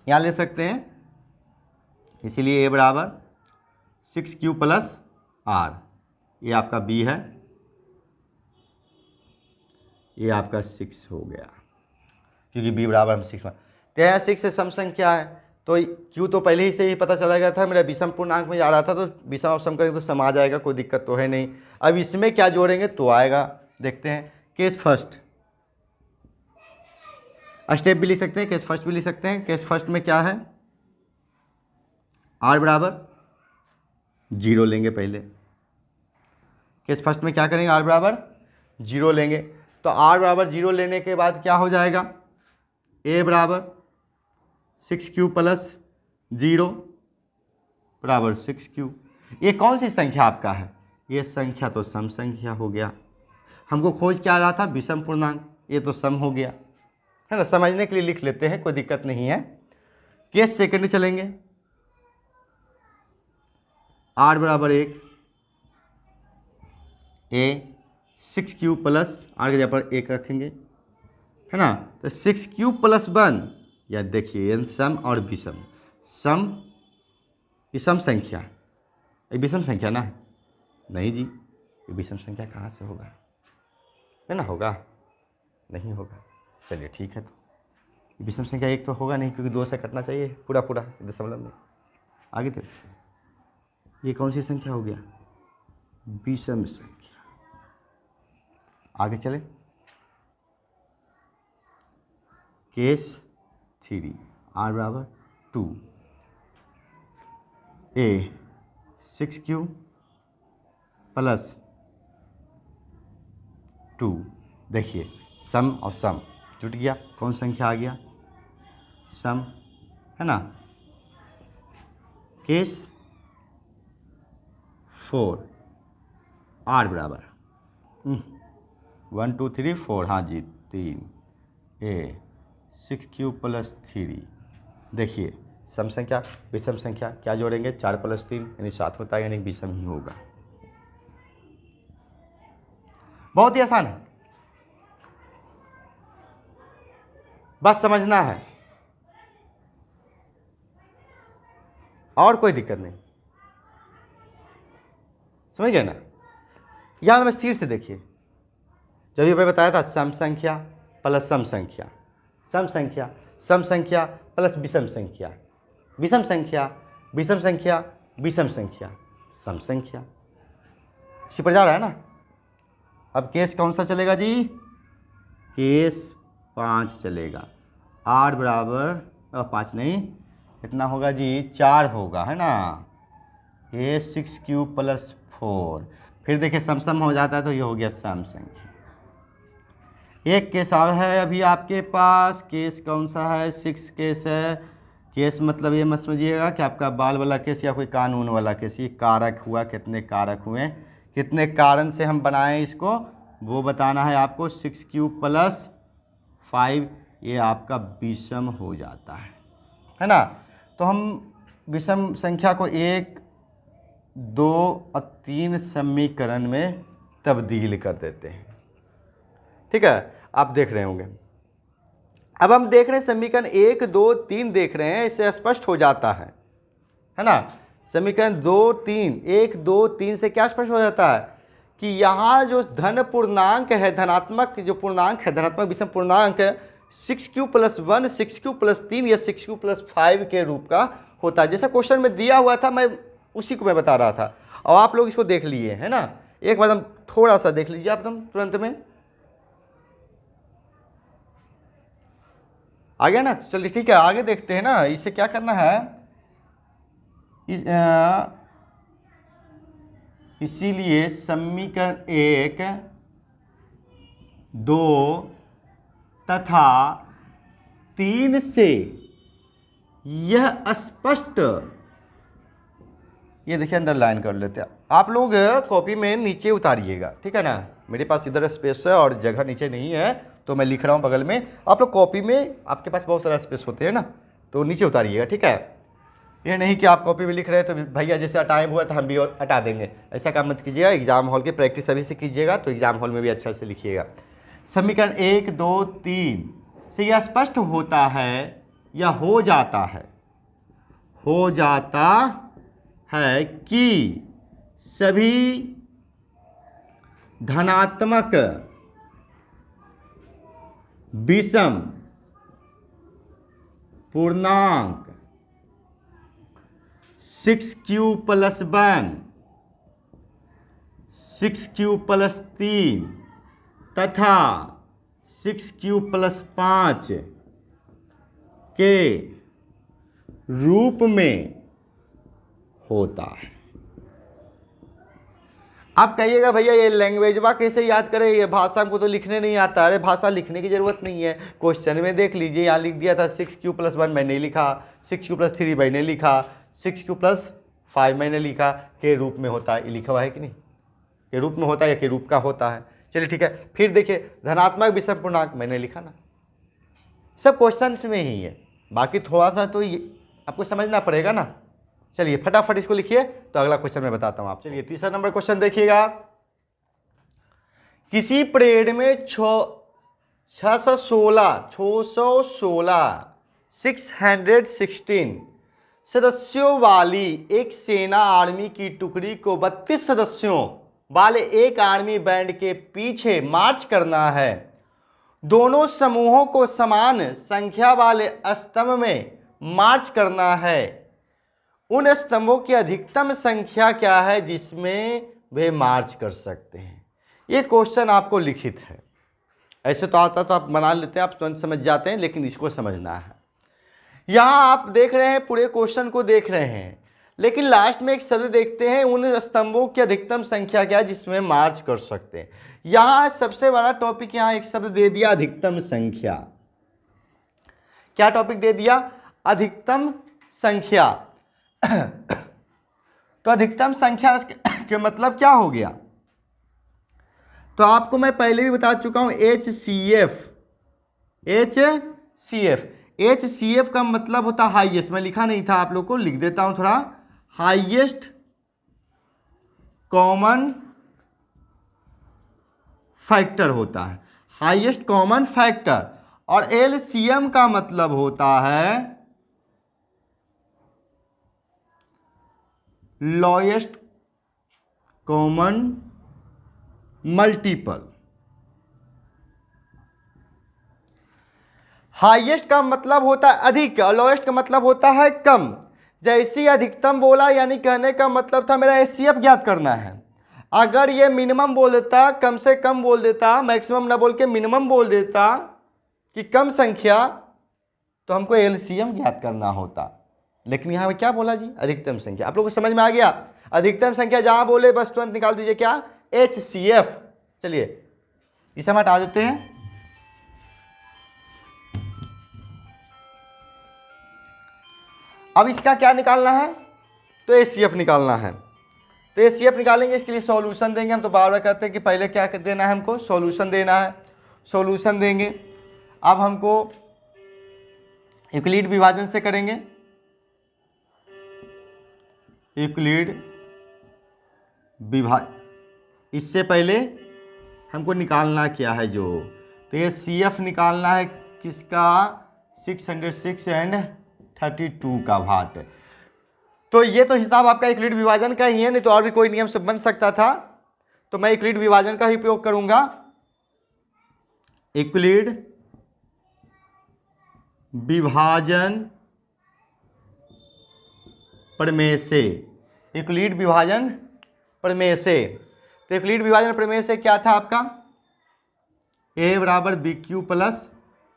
S1: यहाँ ले सकते हैं, इसीलिए a बराबर 6q प्लस आर, ये आपका b है, ये आपका 6 हो गया, क्योंकि b बराबर हम 6 तो यहाँ 6 से सम संख्या है। तो q तो पहले ही से ही पता चला गया था, मेरा विषम पूर्णांक में जा रहा था, तो विषम और सम करेंगे तो सम आ जाएगा, कोई दिक्कत तो है नहीं। अब इसमें क्या जोड़ेंगे तो आएगा, देखते हैं। केस फर्स्ट स्टेप भी लिख सकते हैं, केस फर्स्ट भी लिख सकते हैं। केस फर्स्ट में क्या है? r बराबर 0 लेंगे पहले। केस फर्स्ट में क्या करेंगे? r बराबर 0 लेंगे। तो r बराबर 0 लेने के बाद क्या हो जाएगा? a बराबर 6q प्लस 0 बराबर 6q। ये कौन सी संख्या आपका है? ये संख्या तो सम संख्या हो गया। हमको खोज क्या रहा था? विषम पूर्णांक, ये तो सम हो गया, है ना। समझने के लिए लिख लेते हैं, कोई दिक्कत नहीं है। केस सेकंड चलेंगे। r बराबर 1, a 6q प्लस r के जगह पर 1 रखेंगे, है ना। तो 6q प्लस 1, या देखिए सम और विषम। सम विषम संख्या, ये विषम संख्या ना? नहीं जी, ये विषम संख्या कहाँ से होगा? है ना, होगा नहीं होगा? चलिए ठीक है, तो विषम संख्या 1 तो होगा नहीं, क्योंकि 2 से कटना चाहिए पूरा पूरा दशमलव में। आगे देखते हैं, ये कौन सी संख्या हो गया? विषम संख्या। आगे चले, केस 3, r बराबर 2, a 6q प्लस 2। देखिए सम और सम जुट गया, कौन संख्या आ गया? सम, है ना। केस 4, r बराबर 1 2 3 4, हाँ जी 3, a 6q प्लस 3। देखिए सम संख्या विषम संख्या क्या जोड़ेंगे? 4 प्लस 3 यानी 7 होता है, यानी विषम ही होगा। बहुत ही आसान है, बस समझना है, और कोई दिक्कत नहीं। समझ गए ना। यहाँ में सिर से देखिए, जब ये मैं बताया था सम संख्या प्लस सम संख्या, सम संख्या सम संख्या प्लस विषम संख्या, विषम संख्या विषम संख्या विषम संख्या सम संख्या, इसी पर जा रहा है ना। अब केस कौन सा चलेगा जी? केस 5 चलेगा। r बराबर 5 नहीं, कितना होगा जी? 4 होगा, है ना। ये 6q प्लस 4, फिर देखिए सम सम हो जाता है, तो ये हो गया सम संख्या। एक केस और है अभी आपके पास। केस कौन सा है? 6 केस है। केस मतलब ये मत समझिएगा कि आपका बाल वाला केस या कोई कानून वाला केस। ये कारक हुआ, कितने कारक हुए, कितने कारण से हम बनाएं इसको? वो बताना है आपको 6 प्लस 5, ये आपका विषम हो जाता है ना। तो हम विषम संख्या को 1, 2 और 3 समीकरण में तब्दील कर देते हैं। ठीक है, आप देख रहे होंगे। अब हम देख रहे हैं समीकरण 1, 2, 3 देख रहे हैं, इससे स्पष्ट हो जाता है ना। समीकरण 2, 3, 1, 2, 3 से क्या स्पष्ट हो जाता है कि यहाँ जो धन पूर्णांक है, धनात्मक जो पूर्णांक है, धनात्मक विषम पूर्णांक है 6q + 1, 6q + 3 या 6q + 5 के रूप का होता है। जैसा क्वेश्चन में दिया हुआ था, मैं उसी को मैं बता रहा था और आप लोग इसको देख लिए है ना। एक बार हम थोड़ा सा देख लीजिए आप तुरंत में आ गया ना। चलिए ठीक है, आगे देखते हैं ना। इसे क्या करना है, इसीलिए समीकरण 1, 2 तथा 3 से यह स्पष्ट, ये देखिए अंडरलाइन कर लेते हैं आप लोग, कॉपी में नीचे उतारिएगा, ठीक है ना। मेरे पास इधर स्पेस है और जगह नीचे नहीं है, तो मैं लिख रहा हूँ बगल में। आप लोग कॉपी में, आपके पास बहुत सारा स्पेस होते हैं ना, तो नीचे उतारिएगा, ठीक है। ये नहीं कि आप कॉपी में लिख रहे हैं तो भैया जैसे टाइम हुआ तो हम भी और हटा देंगे, ऐसा काम मत कीजिएगा। एग्जाम हॉल की प्रैक्टिस अभी से कीजिएगा तो एग्जाम हॉल में भी अच्छा से लिखिएगा। समीकरण 1, 2, 3 से यह स्पष्ट होता है या हो जाता है कि सभी धनात्मक विषम पूर्णांक 6q + 1, 6q + 3 तथा 6q + 5 के रूप में होता है। आप कहिएगा भैया ये लैंग्वेजवा कैसे याद करें, ये भाषा को तो लिखने नहीं आता। अरे भाषा लिखने की ज़रूरत नहीं है, क्वेश्चन में देख लीजिए, यहाँ लिख दिया था 6q + 1 मैंने लिखा, 6q + 3 मैंने लिखा, 6q + 5 मैंने लिखा, के रूप में होता है। ये लिखा हुआ है कि नहीं, के रूप में होता है या के रूप का होता है। चलिए ठीक है, फिर देखिए धनात्मक विषम पूर्णांक मैंने लिखा ना, सब क्वेश्चन में ही है, बाकी थोड़ा सा तो ये आपको समझना पड़ेगा ना। चलिए फटाफट इसको लिखिए, तो अगला क्वेश्चन मैं बताता हूं आप। चलिए तीसरा नंबर क्वेश्चन देखिएगा। किसी परेड में 616 सदस्यों वाली एक सेना आर्मी की टुकड़ी को 32 सदस्यों वाले एक आर्मी बैंड के पीछे मार्च करना है। दोनों समूहों को समान संख्या वाले स्तंभ में मार्च करना है। उन स्तंभों की अधिकतम संख्या क्या है जिसमें वे मार्च कर सकते हैं। ये क्वेश्चन आपको लिखित है, ऐसे तो आता तो आप बना लेते हैं, आप तुरंत समझ जाते हैं, लेकिन इसको समझना है। यहां आप देख रहे हैं, पूरे क्वेश्चन को देख रहे हैं, लेकिन लास्ट में एक शब्द देखते हैं, उन स्तंभों की अधिकतम संख्या क्या है जिसमें मार्च कर सकते हैं। यहां सबसे बड़ा टॉपिक, यहां एक शब्द दे दिया अधिकतम संख्या। क्या टॉपिक दे दिया, अधिकतम संख्या। तो अधिकतम संख्या के मतलब क्या हो गया, तो आपको मैं पहले भी बता चुका हूं, HCF का मतलब होता हाईएस्ट। मैं लिखा नहीं था, आप लोग को लिख देता हूं थोड़ा, हाईएस्ट कॉमन फैक्टर होता है, हाईएस्ट कॉमन फैक्टर। और LCM का मतलब होता है लोएस्ट कॉमन मल्टीपल। हाईएस्ट का मतलब होता है अधिक और लोएस्ट का मतलब होता है कम। जैसे ही अधिकतम बोला, यानी कहने का मतलब था मेरा HCF ज्ञात करना है। अगर ये मिनिमम बोल देता, कम से कम बोल देता, मैक्सिमम ना बोल के मिनिमम बोल देता कि कम संख्या, तो हमको LCM ज्ञात करना होता। लेकिन यहाँ पे क्या बोला जी, अधिकतम संख्या। आप लोगों को समझ में आ गया, अधिकतम संख्या जहां बोले बस तुरंत निकाल दीजिए क्या, HCF। चलिए इसे हम हटा देते हैं। अब इसका क्या निकालना है, तो HCF निकालना है। तो ये सी एफ निकालेंगे, इसके लिए सॉल्यूशन देंगे। हम तो बार बार कहते हैं कि पहले क्या देना है, हमको सॉल्यूशन देना है। सॉल्यूशन देंगे, अब हमको यूक्लिड विभाजन से करेंगे। यूक्लिड विभाजन, इससे पहले हमको निकालना क्या है जो, तो ये सी एफ निकालना है किसका, 606 एंड 32 का भाट। तो ये तो हिसाब आपका यूक्लिड विभाजन का ही है, नहीं तो और भी कोई नियम से बन सकता था। तो मैं यूक्लिड विभाजन का ही उपयोग करूंगा। यूक्लिड विभाजन प्रमेय से, यूक्लिड विभाजन प्रमेय से, तो यूक्लिड विभाजन प्रमेय से क्या था आपका, a बराबर बी क्यू प्लस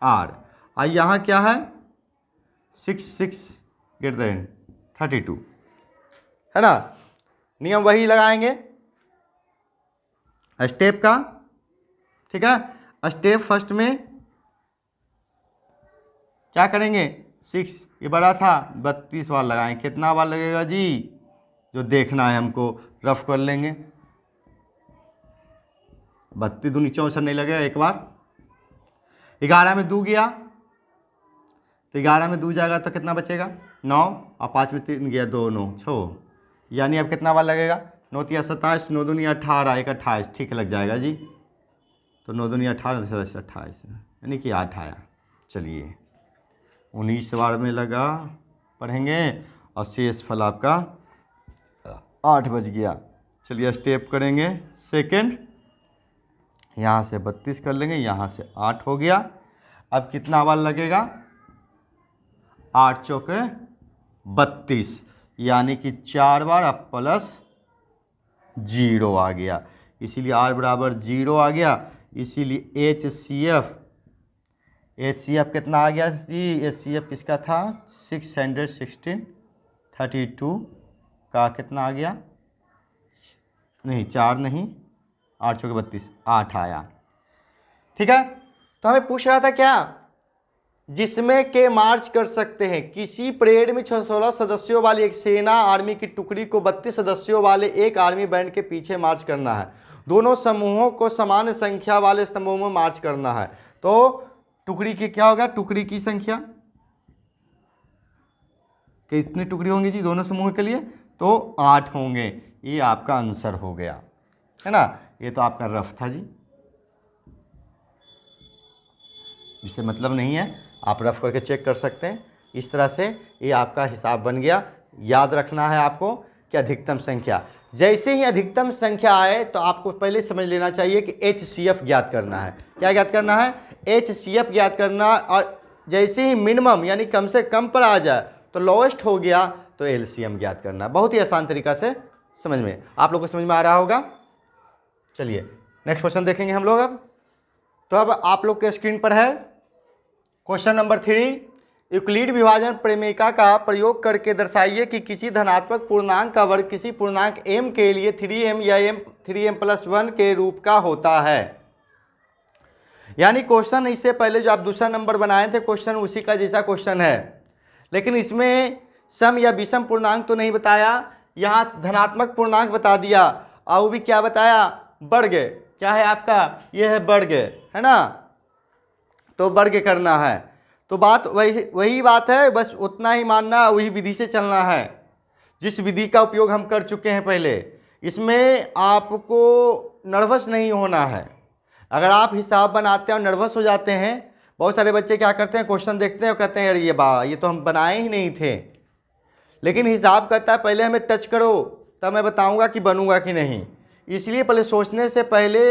S1: आर, और यहाँ क्या है 6 ग्रेटर देन 32, है ना। नियम वही लगाएंगे स्टेप का, ठीक है। स्टेप फर्स्ट में क्या करेंगे, 6 ये बड़ा था 32 बार लगाएंगे। कितना बार लगेगा जी, जो देखना है हमको, रफ कर लेंगे। 32 दूनी 64 नहीं लगेगा एक बार। 11 में 2 गया, तो 11 में 2 जाएगा तो कितना बचेगा 9, और 5 में 3 गया 2 9 6, यानी अब कितना बार लगेगा, 9 3 27, 9 दूनी 18, 1 28, ठीक लग जाएगा जी। तो 9 दूनी 18, 28, यानी कि 8 आया। चलिए 19 बार में लगा पढ़ेंगे, और शेष फल आपका 8 बज गया। चलिए स्टेप करेंगे सेकंड, यहाँ से 32 कर लेंगे, यहाँ से 8 हो गया। अब कितना बार लगेगा, 8 चौके 32, यानी कि 4 बार, अब प्लस 0 आ गया, इसीलिए r बराबर 0 आ गया। इसीलिए HCF कितना आ गया जी, HCF किसका था 616 32 का कितना आ गया, नहीं 4 नहीं, 8 चौके 32, 8 आया, ठीक है। तो हमें पूछ रहा था क्या, जिसमें के मार्च कर सकते हैं, किसी परेड में 16 सदस्यों वाली एक सेना आर्मी की टुकड़ी को 32 सदस्यों वाले एक आर्मी बैंड के पीछे मार्च करना है। दोनों समूहों को समान संख्या वाले स्तंभों में मार्च करना है। तो टुकड़ी की क्या होगा, टुकड़ी की संख्या कितनी टुकड़ी होंगी जी दोनों समूह के लिए, तो 8 होंगे। ये आपका आंसर हो गया, है ना। ये तो आपका रफ था जी, जिससे मतलब नहीं है, आप रफ करके चेक कर सकते हैं। इस तरह से ये आपका हिसाब बन गया। याद रखना है आपको कि अधिकतम संख्या, जैसे ही अधिकतम संख्या आए तो आपको पहले समझ लेना चाहिए कि HCF ज्ञात करना है। क्या ज्ञात करना है, HCF ज्ञात करना। और जैसे ही मिनिमम यानी कम से कम पर आ जाए तो लोएस्ट हो गया तो LCM ज्ञात करना। बहुत ही आसान तरीका से समझ में, आप लोग को समझ में आ रहा होगा। चलिए नेक्स्ट क्वेश्चन देखेंगे हम लोग अब। तो अब आप लोग के स्क्रीन पर है क्वेश्चन नंबर 3, यूक्लिड विभाजन प्रमेयिका का प्रयोग करके दर्शाइए कि किसी धनात्मक पूर्णांक का वर्ग किसी पूर्णांक m के लिए 3m या 3m+1 के रूप का होता है। यानी क्वेश्चन इससे पहले जो आप दूसरा नंबर बनाए थे क्वेश्चन उसी का जैसा क्वेश्चन है, लेकिन इसमें सम या विषम पूर्णांक तो नहीं बताया, यहाँ धनात्मक पूर्णांक बता दिया। और वो भी क्या बताया, वर्ग। क्या है आपका, ये है वर्ग, है ना। तो वर्ग करना है, तो बात वही बात है, बस उतना ही मानना, वही विधि से चलना है जिस विधि का उपयोग हम कर चुके हैं पहले। इसमें आपको नर्वस नहीं होना है। अगर आप हिसाब बनाते हैं और नर्वस हो जाते हैं, बहुत सारे बच्चे क्या करते हैं, क्वेश्चन देखते हैं और कहते हैं यार ये तो हम बनाए ही नहीं थे। लेकिन हिसाब कहता है पहले हमें टच करो तब मैं बताऊंगा कि बनूंगा कि नहीं। इसलिए पहले सोचने से पहले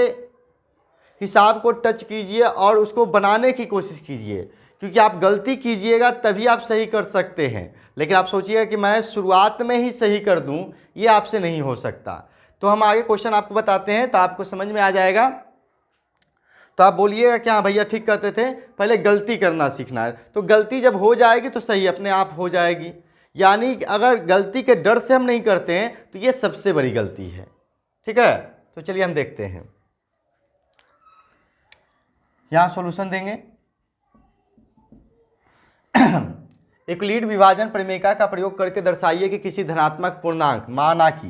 S1: हिसाब को टच कीजिए और उसको बनाने की कोशिश कीजिए, क्योंकि आप गलती कीजिएगा तभी आप सही कर सकते हैं। लेकिन आप सोचिएगा कि मैं शुरुआत में ही सही कर दूं, ये आपसे नहीं हो सकता। तो हम आगे क्वेश्चन आपको बताते हैं तो आपको समझ में आ जाएगा। तो आप बोलिएगा क्या भैया ठीक कहते थे, पहले गलती करना सीखना है। तो गलती जब हो जाएगी तो सही अपने आप हो जाएगी। यानी अगर गलती के डर से हम नहीं करते हैं तो ये सबसे बड़ी गलती है, ठीक है। तो चलिए हम देखते हैं, यहाँ सॉल्यूशन देंगे। यूक्लिड विभाजन प्रमेयिका का प्रयोग करके दर्शाइए कि किसी धनात्मक पूर्णांक, माना कि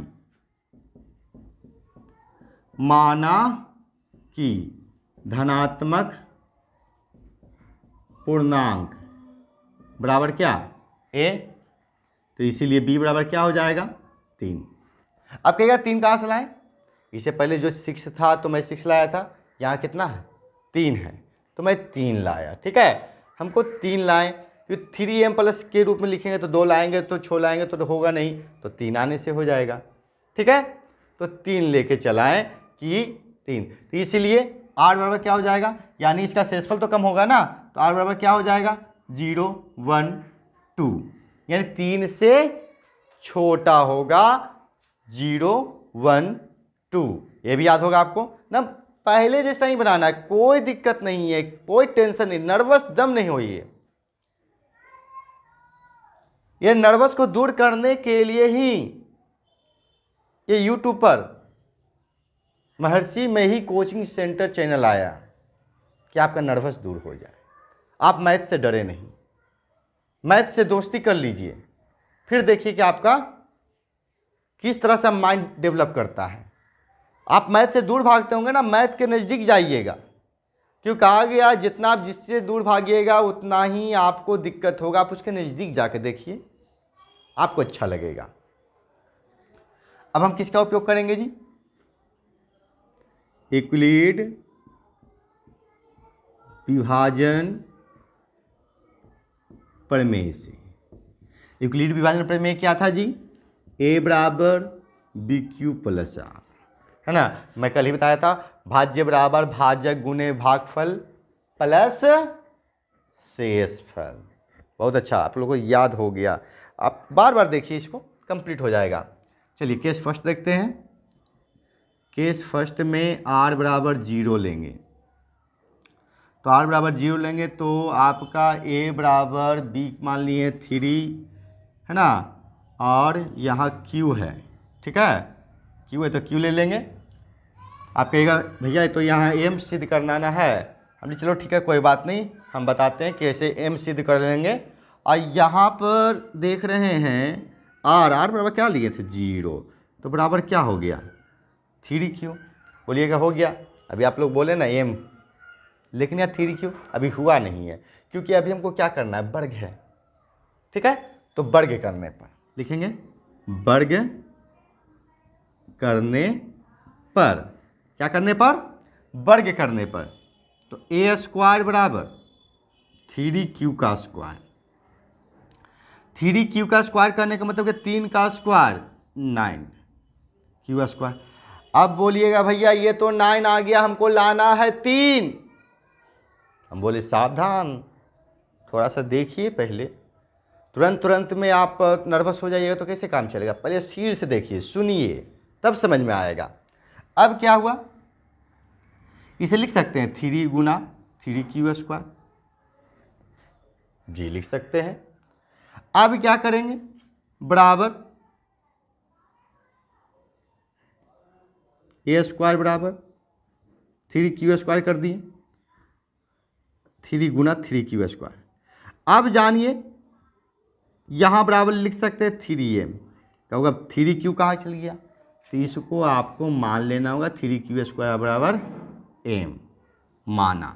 S1: माना कि धनात्मक पूर्णांक बराबर क्या a, तो इसीलिए b बराबर क्या हो जाएगा 3। अब कहेगा 3 कहाँ से लाएं? इससे पहले जो 6 था तो मैं 6 लाया था, यहाँ कितना है 3 है तो मैं 3 लाया। ठीक है, हमको 3 लाएं, तो 3m प्लस के रूप में लिखेंगे तो 2 लाएंगे तो 6 लाएंगे तो होगा नहीं, तो 3 आने से हो जाएगा। ठीक है, तो 3 लेके चलाएं कि 3, तो इसीलिए r बराबर क्या हो जाएगा, यानी इसका शेषफल तो कम होगा ना, तो r बराबर क्या हो जाएगा 0 1 2, यानी 3 से छोटा होगा 0 1 2। ये भी याद होगा आपको ना, पहले जैसा ही बनाना है, कोई दिक्कत नहीं है, कोई टेंशन नहीं, नर्वस दम नहीं होइए। ये नर्वस को दूर करने के लिए ही ये यूट्यूब पर महर्षि में ही कोचिंग सेंटर चैनल आया कि आपका नर्वस दूर हो जाए। आप मैथ से डरे नहीं, मैथ से दोस्ती कर लीजिए, फिर देखिए कि आपका किस तरह से माइंड डेवलप करता है। आप मैथ से दूर भागते होंगे ना, मैथ के नज़दीक जाइएगा, क्यों कहा गया जितना आप जिससे दूर भागिएगा उतना ही आपको दिक्कत होगा। आप उसके नज़दीक जाके देखिए, आपको अच्छा लगेगा। अब हम किसका उपयोग करेंगे जी, यूक्लिड विभाजन प्रमेय से। यूक्लिड विभाजन प्रमेय क्या था जी, a बराबर बी क्यू प्लस आर, है ना। मैं कल ही बताया था, भाज्य बराबर भाजक गुणे भागफल प्लस शेषफल। बहुत अच्छा, आप लोगों को याद हो गया, आप बार बार देखिए, इसको कंप्लीट हो जाएगा। चलिए केस फर्स्ट देखते हैं। केस फर्स्ट में r बराबर 0 लेंगे, तो r बराबर 0 लेंगे तो आपका a बराबर b मान लिए 3, है ना, और यहाँ q है। ठीक है, q है तो q ले लेंगे। आप कहिएगा भैया तो यहाँ m सिद्ध करना ना है, हमने चलो ठीक है कोई बात नहीं, हम बताते हैं कैसे m सिद्ध कर लेंगे। और यहाँ पर देख रहे हैं r बराबर क्या लिए थे 0, तो बराबर क्या हो गया 3q। बोलिएगा हो गया, अभी आप लोग बोले ना m, लेकिन यार 3q अभी हुआ नहीं है, क्योंकि अभी हमको क्या करना है, वर्ग है। ठीक है, तो वर्ग करने पर लिखेंगे, वर्ग करने पर, क्या करने पर, वर्ग करने पर, तो a स्क्वायर बराबर 3q का स्क्वायर। 3q का स्क्वायर करने का मतलब कि 3 का स्क्वायर 9 q स्क्वायर। अब बोलिएगा भैया ये तो 9 आ गया, हमको लाना है 3। हम बोले सावधान, थोड़ा सा देखिए पहले, तुरंत में आप नर्वस हो जाइएगा तो कैसे काम चलेगा। पहले सिर से देखिए, सुनिए, तब समझ में आएगा। अब क्या हुआ, इसे लिख सकते हैं 3 गुना 3q स्क्वायर, जी लिख सकते हैं। अब क्या करेंगे, बराबर a स्क्वायर बराबर 3q स्क्वायर कर दिए, 3 गुना 3q स्क्वायर। अब जानिए यहाँ बराबर लिख सकते हैं 3m, क्या होगा 3q कहाँ चल गया, तो इसको आपको मान लेना होगा 3q स्क्वायर बराबर m, माना,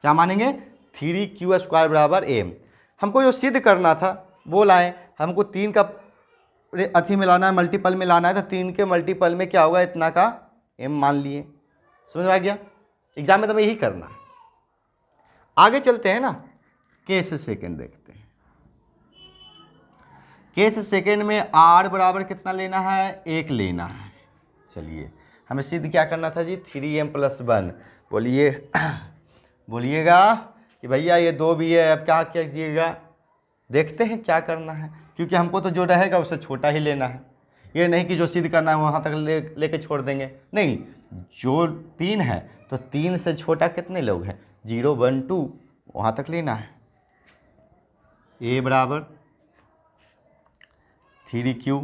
S1: क्या मानेंगे 3q स्क्वायर बराबर m। हमको जो सिद्ध करना था वो लाएं, हमको 3 का अथी में लाना है, मल्टीपल में लाना है, तो 3 के मल्टीपल में क्या होगा इतना का m मान लिए। समझ में आ गया, एग्जाम में तो यही करना है। आगे चलते हैं ना, केस सेकेंड देखते हैं। केस सेकेंड में r बराबर कितना लेना है, 1 लेना है। चलिए हमें सिद्ध क्या करना था जी, 3m प्लस 1। बोलिए बोलिएगा कि भैया ये 2 भी है, अब क्या कीजिएगा, देखते हैं क्या करना है, क्योंकि हमको तो जो रहेगा उससे छोटा ही लेना है। ये नहीं कि जो सिद्ध करना है वहाँ तक लेके छोड़ देंगे, नहीं, जो 3 है तो 3 से छोटा कितने लोग हैं, 0 1 2, वहाँ तक लेना है। a बराबर 3q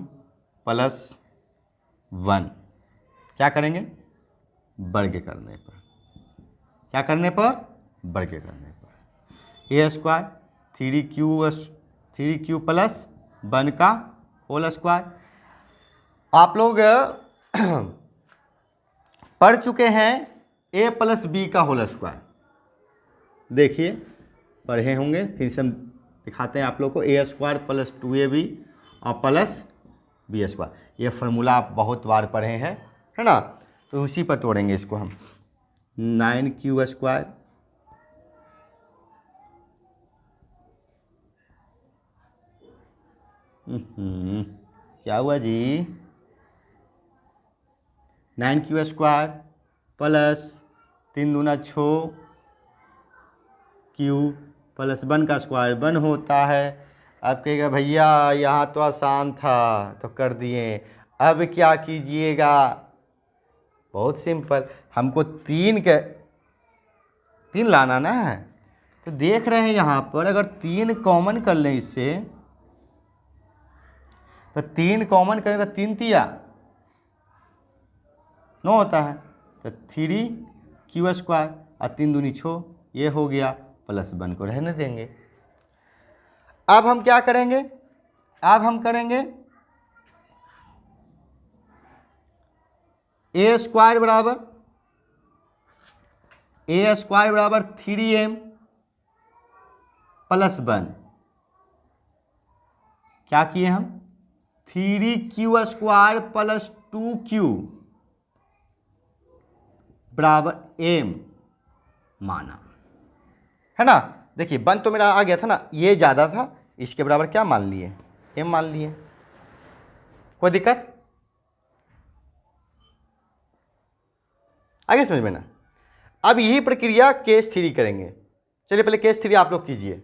S1: प्लस 1, क्या करेंगे, वर्ग करने पर, क्या करने पर, वर्ग करने पर, a स्क्वायर 3q प्लस 1 का होल स्क्वायर। आप लोग पढ़ चुके हैं a प्लस बी का होल स्क्वायर। देखिए पढ़े होंगे, फिर से हम दिखाते हैं आप लोग को। ए स्क्वायर प्लस 2ab और प्लस बी स्क्वायर, ये फार्मूला आप बहुत बार पढ़े हैं, है ना। तो उसी पर तोड़ेंगे इसको हम। 9q स्क्वायर क्या हुआ जी, 9q स्क्वायर प्लस 3 दूना 6 q प्लस 1 का स्क्वायर 1 होता है। अब कहेगा भैया यहाँ तो आसान था तो कर दिए, अब क्या कीजिएगा। बहुत सिंपल, हमको 3 लाना ना है। तो देख रहे हैं यहाँ पर अगर 3 कॉमन कर लें इससे, तो 3 कॉमन करें तो 3 तिया 9 होता है। तो 3q स्क्वायर और 3 दूनी 6, ये हो गया, प्लस 1 को रहने देंगे। अब हम क्या करेंगे, अब हम करेंगे ए स्क्वायर बराबर 3m प्लस 1। क्या किए हम, 3q स्क्वायर प्लस 2q बराबर m माना, है ना। देखिए 1 तो मेरा आ गया था ना, ये ज़्यादा था, इसके बराबर क्या मान लिए, m मान लिए। कोई दिक्कत आगे समझ में ना। अब यही प्रक्रिया केस 3 करेंगे। चलिए पहले केस 3 आप लोग कीजिए,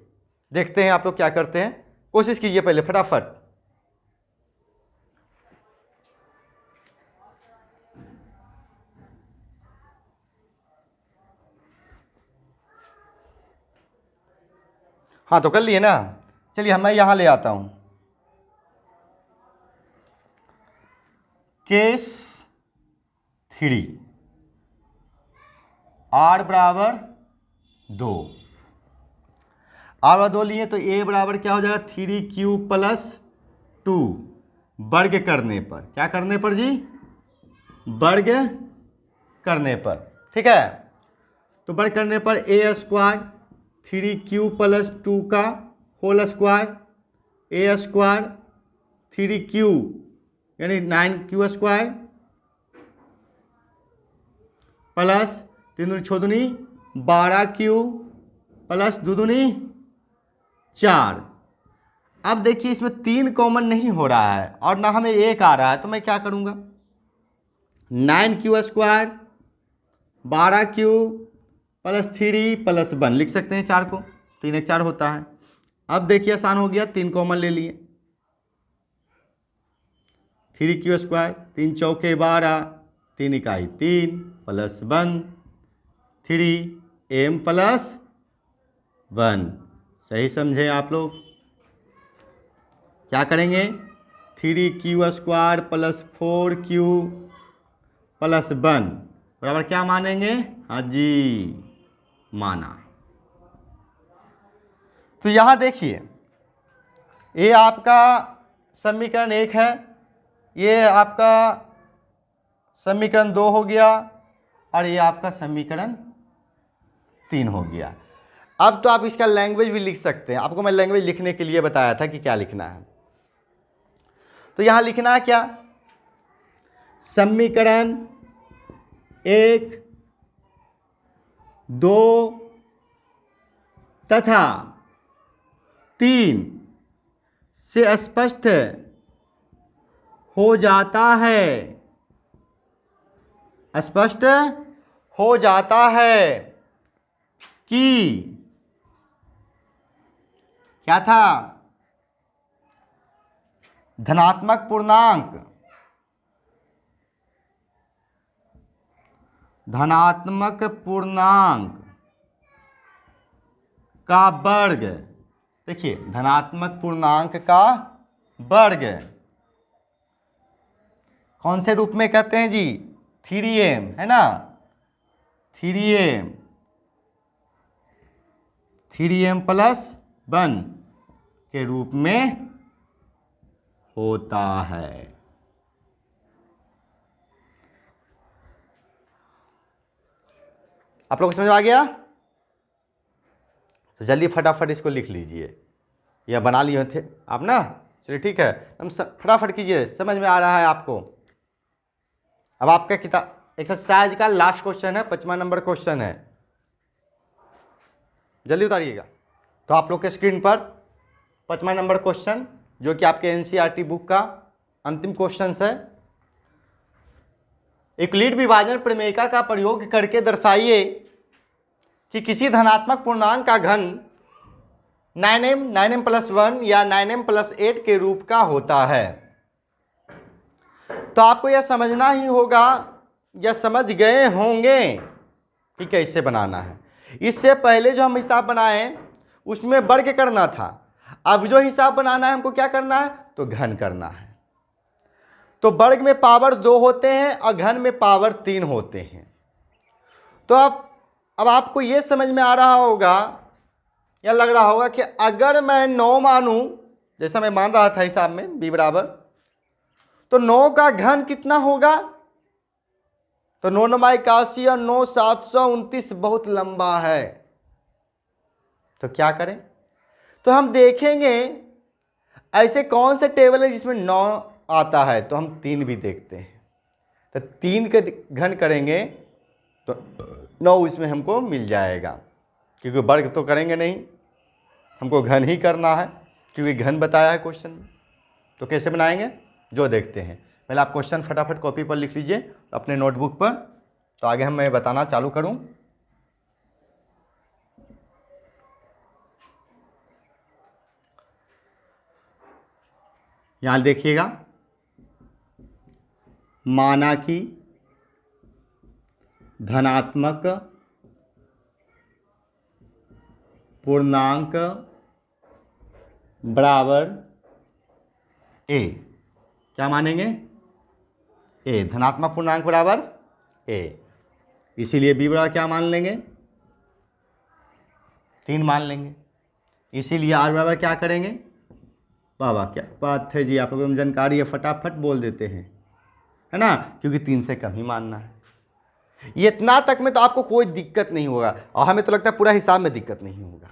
S1: देखते हैं आप लोग क्या करते हैं। कोशिश कीजिए पहले फटाफट। हाँ तो कर लिए ना। चलिए मैं यहां ले आता हूं केस 3, r बराबर 2, r बराबर 2 लिए तो a बराबर क्या हो जाएगा, 3q प्लस 2 वर्ग करने पर, क्या करने पर जी, वर्ग करने पर, ठीक है। तो वर्ग करने पर a स्क्वायर 3q प्लस 2 का whole square, a square 3q यानी 9q स्क्वायर प्लस 3 दूनी 6 दूनी 12q प्लस 2 दूनी 4। अब देखिए इसमें 3 कॉमन नहीं हो रहा है और ना हमें 1 आ रहा है, तो मैं क्या करूंगा, 9q square 12q plus 3 plus 1 लिख सकते हैं 4 को, 3 1 4 होता है। अब देखिए आसान हो गया, 3 कॉमन ले लिए, 3q स्क्वायर 3 चौके 12 3 इकाई 3 प्लस 1 3m प्लस 1। सही समझे आप लोग। क्या करेंगे, 3q square plus 4q plus 1 बराबर क्या मानेंगे, हाँ जी माना। तो यहां देखिए ये आपका समीकरण 1 है, ये आपका समीकरण 2 हो गया और ये आपका समीकरण 3 हो गया। अब तो आप इसका लैंग्वेज भी लिख सकते हैं, आपको मैं लैंग्वेज लिखने के लिए बताया था कि क्या लिखना है। तो यहां लिखना है क्या, समीकरण 1 2 तथा 3 से स्पष्ट हो जाता है, स्पष्ट हो जाता है कि क्या था, धनात्मक पूर्णांक का वर्ग, देखिए धनात्मक पूर्णांक का वर्ग कौन से रूप में कहते हैं जी, 3m है ना, 3m प्लस 1 के रूप में होता है। आप लोग को समझ में आ गया? तो जल्दी फटाफट इसको लिख लीजिए, या बना लिए थे आप ना। चलिए ठीक है, हम फटाफट कीजिए, समझ में आ रहा है आपको। अब आपका किताब एक्सरसाइज का लास्ट क्वेश्चन है, 5वां नंबर क्वेश्चन है, जल्दी उतारिएगा। तो आप लोग के स्क्रीन पर 5वां नंबर क्वेश्चन, जो कि आपके एनसीईआरटी बुक का अंतिम क्वेश्चन है। यूक्लिड विभाजन प्रमेयिका का प्रयोग करके दर्शाइए कि किसी धनात्मक पूर्णांक का घन 9m 9m+1 या 9m+8 के रूप का होता है। तो आपको यह समझना ही होगा या समझ गए होंगे कि कैसे बनाना है। इससे पहले जो हम हिसाब बनाए उसमें वर्ग करना था, अब जो हिसाब बनाना है हमको क्या करना है, तो घन करना है। तो वर्ग में पावर 2 होते हैं और घन में पावर 3 होते हैं। तो अब आपको ये समझ में आ रहा होगा या लग रहा होगा कि अगर मैं 9 मानूं, जैसा मैं मान रहा था हिसाब में b बराबर, तो 9 का घन कितना होगा, तो 9 9 81 और 9 729 बहुत लंबा है। तो क्या करें, तो हम देखेंगे ऐसे कौन से टेबल है जिसमें 9 आता है, तो हम 3 भी देखते हैं। तो 3 के घन करेंगे तो 9 इसमें हमको मिल जाएगा, क्योंकि वर्ग तो करेंगे नहीं, हमको घन ही करना है, क्योंकि घन बताया है क्वेश्चन में। तो कैसे बनाएंगे, जो देखते हैं। पहले आप क्वेश्चन फटाफट कॉपी पर लिख लीजिए अपने नोटबुक पर, तो आगे मैं बताना चालू करूं। यहां देखिएगा, माना कि धनात्मक पूर्णांक बराबर a, क्या मानेंगे, a, धनात्मक पूर्णांक बराबर a, इसीलिए b बराबर क्या मान लेंगे, 3 मान लेंगे। इसीलिए r बराबर क्या करेंगे, वाह क्या बात है जी, आप लोगों को जानकारी है, फटाफट बोल देते हैं, है ना, क्योंकि 3 से कम ही मानना है। ये इतना तक में तो आपको कोई दिक्कत नहीं होगा, और हमें तो लगता है पूरा हिसाब में दिक्कत नहीं होगा।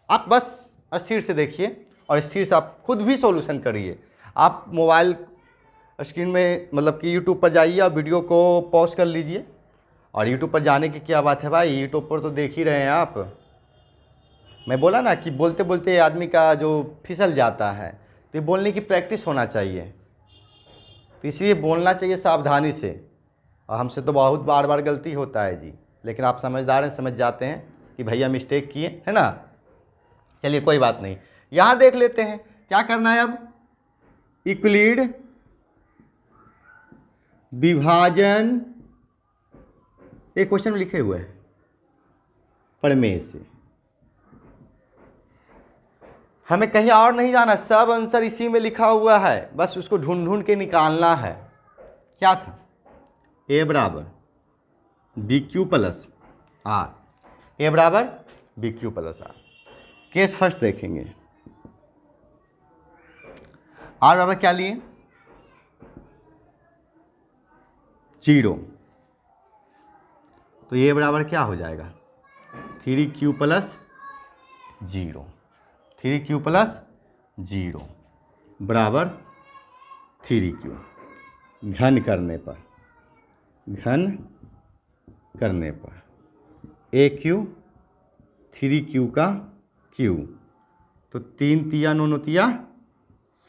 S1: आप बस स्थिर से देखिए और स्थिर से आप खुद भी सॉल्यूशन करिए। आप मोबाइल स्क्रीन में मतलब कि यूट्यूब पर जाइए और वीडियो को पॉज कर लीजिए। और यूट्यूब पर जाने की क्या बात है भाई, यूट्यूब पर तो देख ही रहे हैं आप। मैं बोला ना कि बोलते बोलते आदमी का जो फिसल जाता है, तो ये बोलने की प्रैक्टिस होना चाहिए, तो इसलिए बोलना चाहिए सावधानी से। और हमसे तो बहुत बार बार गलती होता है जी, लेकिन आप समझदार हैं, समझ जाते हैं कि भैया मिस्टेक किए, है ना। चलिए कोई बात नहीं, यहाँ देख लेते हैं क्या करना है। अब यूक्लिड विभाजन, एक क्वेश्चन में लिखे हुए हैं प्रमेय से, हमें कहीं और नहीं जाना, सब आंसर इसी में लिखा हुआ है, बस उसको ढूंढ ढूंढ के निकालना है। क्या था, a बराबर BQ प्लस R, a बराबर BQ plus R। Case first देखेंगे, R बराबर क्या लिए, 0, तो a बराबर क्या हो जाएगा, 3Q प्लस 0, 3Q प्लस 0 बराबर 3Q। घन करने पर, घन करने पर AQ 3Q का Q, तो 3 तिया 9 तिया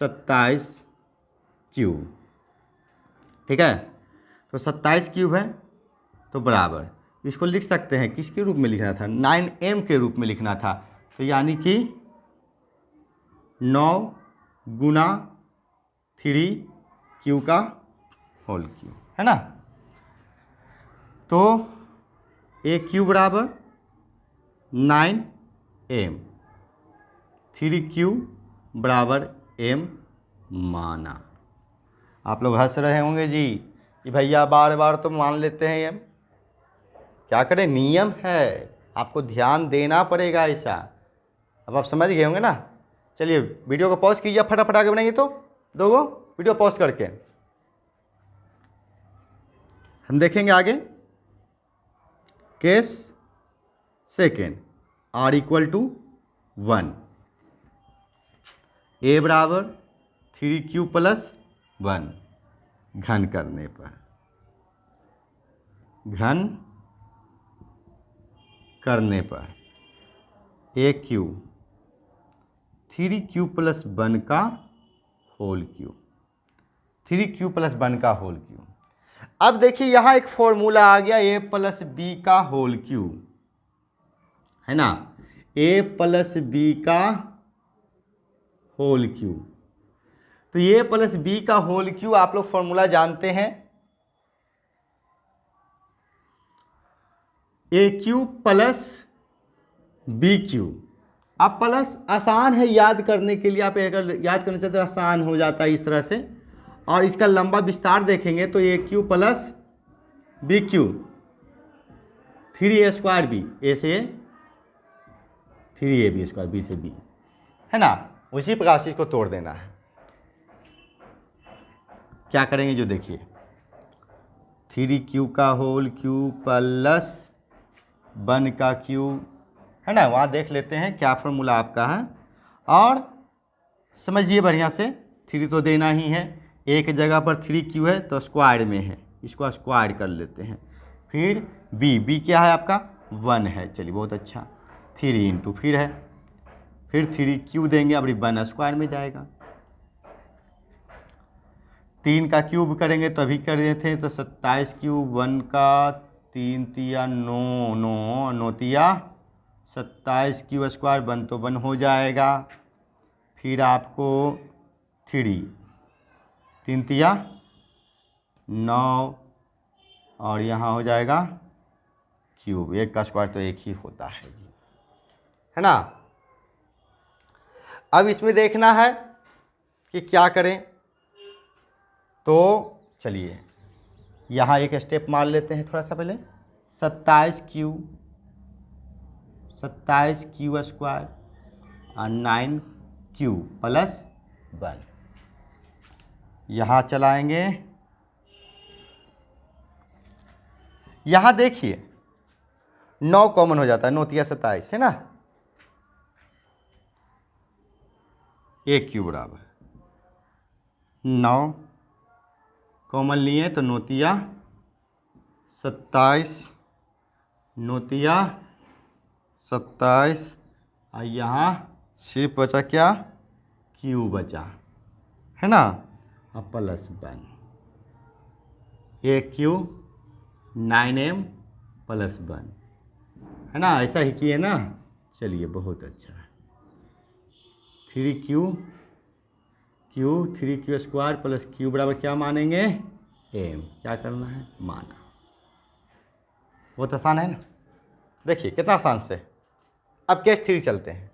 S1: 27 क्यूब, ठीक है। तो 27 क्यूब है, तो बराबर इसको लिख सकते हैं, किसके रूप में लिखना था, 9m के रूप में लिखना था, तो यानी कि 9 गुना 3Q का होल क्यूब, है ना। तो AQ बराबर 9m, 3Q बराबर m माना। आप लोग हंस रहे होंगे जी कि भैया बार बार तो मान लेते हैं, m क्या करें, नियम है, आपको ध्यान देना पड़ेगा ऐसा। अब आप समझ गए होंगे ना। चलिए वीडियो को पॉज कीजिए, फटाफट आगे बनाइए, तो दोगो वीडियो पॉज करके हम देखेंगे आगे। Case second r equal to 1, a बराबर 3q प्लस 1 घन करने पर, घन करने पर ए क्यू 3q प्लस 1 का होल क्यू, 3q प्लस 1 का होल क्यू। अब देखिए यहाँ एक फॉर्मूला आ गया a प्लस बी का होल क्यू, है ना, a प्लस बी का होल क्यू। तो a प्लस बी का होल क्यू आप लोग फॉर्मूला जानते हैं, ए क्यू प्लस बी क्यू। अब प्लस आसान है याद करने के लिए, आप अगर याद करना चाहते हो आसान हो जाता है इस तरह से। और इसका लंबा विस्तार देखेंगे तो A cube plus B cube 3a square B, A से 3ab स्क्वायर, बी से बी, है ना। उसी प्रकार से इसको तोड़ देना है। क्या करेंगे जो देखिए 3q का होल क्यू प्लस 1 का क्यू, है ना, वहाँ देख लेते हैं क्या फॉर्मूला आपका है। और समझिए बढ़िया से, 3 तो देना ही है, एक जगह पर 3q है तो स्क्वायर में है, इसको स्क्वायर कर लेते हैं। फिर b क्या है आपका 1 है, चलिए बहुत अच्छा, 3 इंटू फिर है, फिर 3q देंगे, अब 1 स्क्वायर में जाएगा। 3 का क्यूब करेंगे तो अभी कर रहे थे तो 27 क्यूब, 1 का 3 तिया 9, 9 9 तिया 27 क्यू स्क्वायर, 1 तो 1 हो जाएगा। फिर आपको 3 तिया 9 और यहाँ हो जाएगा क्यूब, 1 का स्क्वायर तो 1 ही होता है ना। अब इसमें देखना है कि क्या करें, तो चलिए यहाँ एक स्टेप मार लेते हैं थोड़ा सा पहले। 27 क्यू स्क्वायर और 9q प्लस 1 यहाँ चलाएंगे। यहाँ देखिए 9 कॉमन हो जाता है, 9 तिया 27 है ना, ए क्यू बराबर 9 कॉमन लिए तो 9 तिया 27, 9 तिया 27 और यहाँ सिर्फ बचा क्या, क्यू बचा, है ना, और प्लस 1, ए क्यू 9m प्लस 1, है ना, ऐसा ही किए ना। चलिए बहुत अच्छा है, 3q स्क्वायर प्लस क्यू बराबर क्या मानेंगे, m, क्या करना है माना। बहुत आसान है ना, देखिए कितना आसान से। अब केस 3 चलते हैं।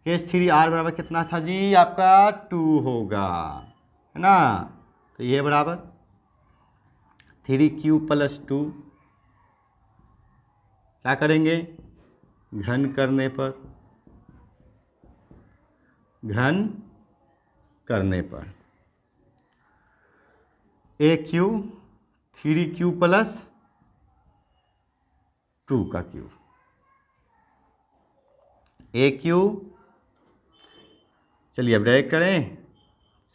S1: केस 3 r बराबर कितना था जी आपका 2 होगा, है ना। तो ये बराबर 3q प्लस 2 क्या करेंगे, घन करने पर, घन करने पर ए क्यू 3q प्लस 2 का क्यूब, ए क्यू, चलिए अब डायरेक्ट करें,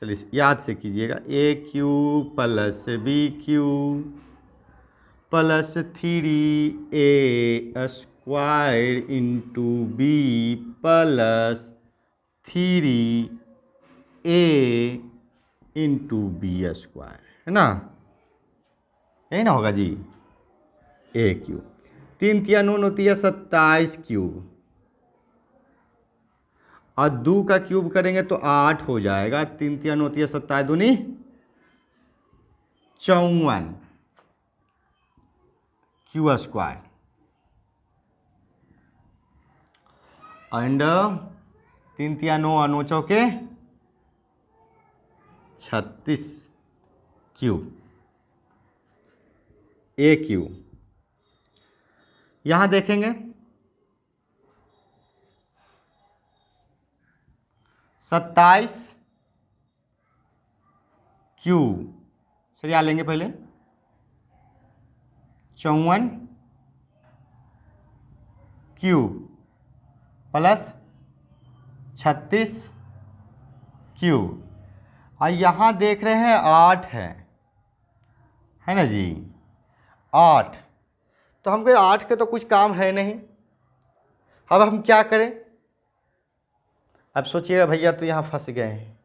S1: चलिए याद से कीजिएगा, a cube plus B Q plus 3a square into b plus 3a into b square, है ना, यही ना होगा जी, ए क्यूब 3 तिया 9 9 तिया 27 क्यूब और 2 का क्यूब करेंगे तो 8 हो जाएगा, 3 तिया 9 तिया 27 दूनी 54 क्यू स्क्वायर एंड 3 तिया 9 और 9 चौके 36 क्यूब, ए क्यू। यहां देखेंगे 27 क्यू, चलिए यहाँ लेंगे पहले 54 क्यूब प्लस 36 क्यूब। और यहाँ देख रहे हैं 8 है ना जी, 8। तो हमको 8 के तो कुछ काम है नहीं, अब हम क्या करें? अब सोचिएगा भैया तो यहाँ फंस गए हैं,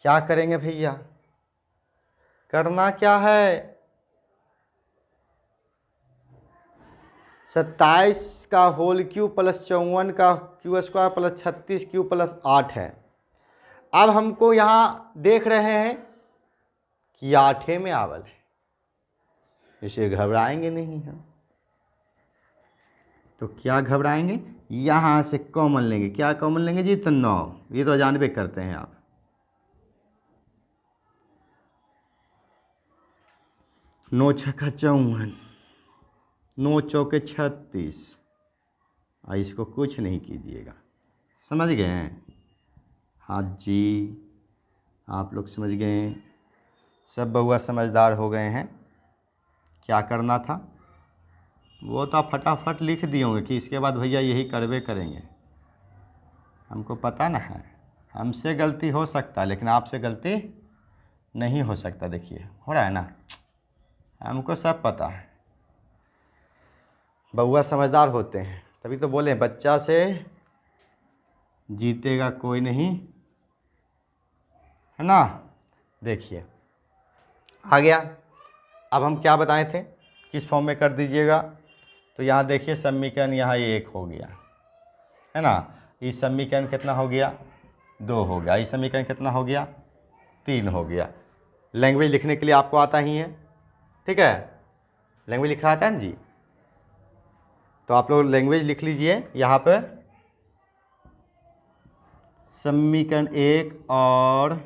S1: क्या करेंगे भैया? करना क्या है? 27 का होल क्यूब प्लस 54 का Q square plus 36 cube plus 8 है। अब हमको यहाँ देख रहे हैं कि 8 में आवल है, इसे घबराएंगे नहीं हम। तो क्या घबराएंगे? यहाँ से कॉमन लेंगे। क्या कॉमन लेंगे जी? तो 9। ये तो जानबे करते हैं आप। 9 छक्का 54, 9 चौके 36। इसको कुछ नहीं कीजिएगा, समझ गए हैं? हाँ जी, आप लोग समझ गए हैं, सब बउआ समझदार हो गए हैं। क्या करना था वो तो आप फटाफट लिख दिए होंगे कि इसके बाद भैया यही करवे करेंगे। हमको पता ना है, हमसे गलती हो सकता है लेकिन आपसे गलती नहीं हो सकता। देखिए हो रहा है ना, हमको सब पता है। बउआ समझदार होते हैं, तभी तो बोले बच्चा से जीतेगा कोई नहीं, है ना। देखिए आ गया। अब हम क्या बताए थे, किस फॉर्म में कर दीजिएगा। तो यहाँ देखिए समीकरण यहाँ 1 हो गया, है ना। इस समीकरण कितना हो गया? 2 हो गया। इस समीकरण कितना हो गया? 3 हो गया। लैंग्वेज लिखने के लिए आपको आता ही है, ठीक है। लैंग्वेज लिखा आता है ना जी, तो आप लोग लैंग्वेज लिख लीजिए यहाँ पर। समीकरण 1 और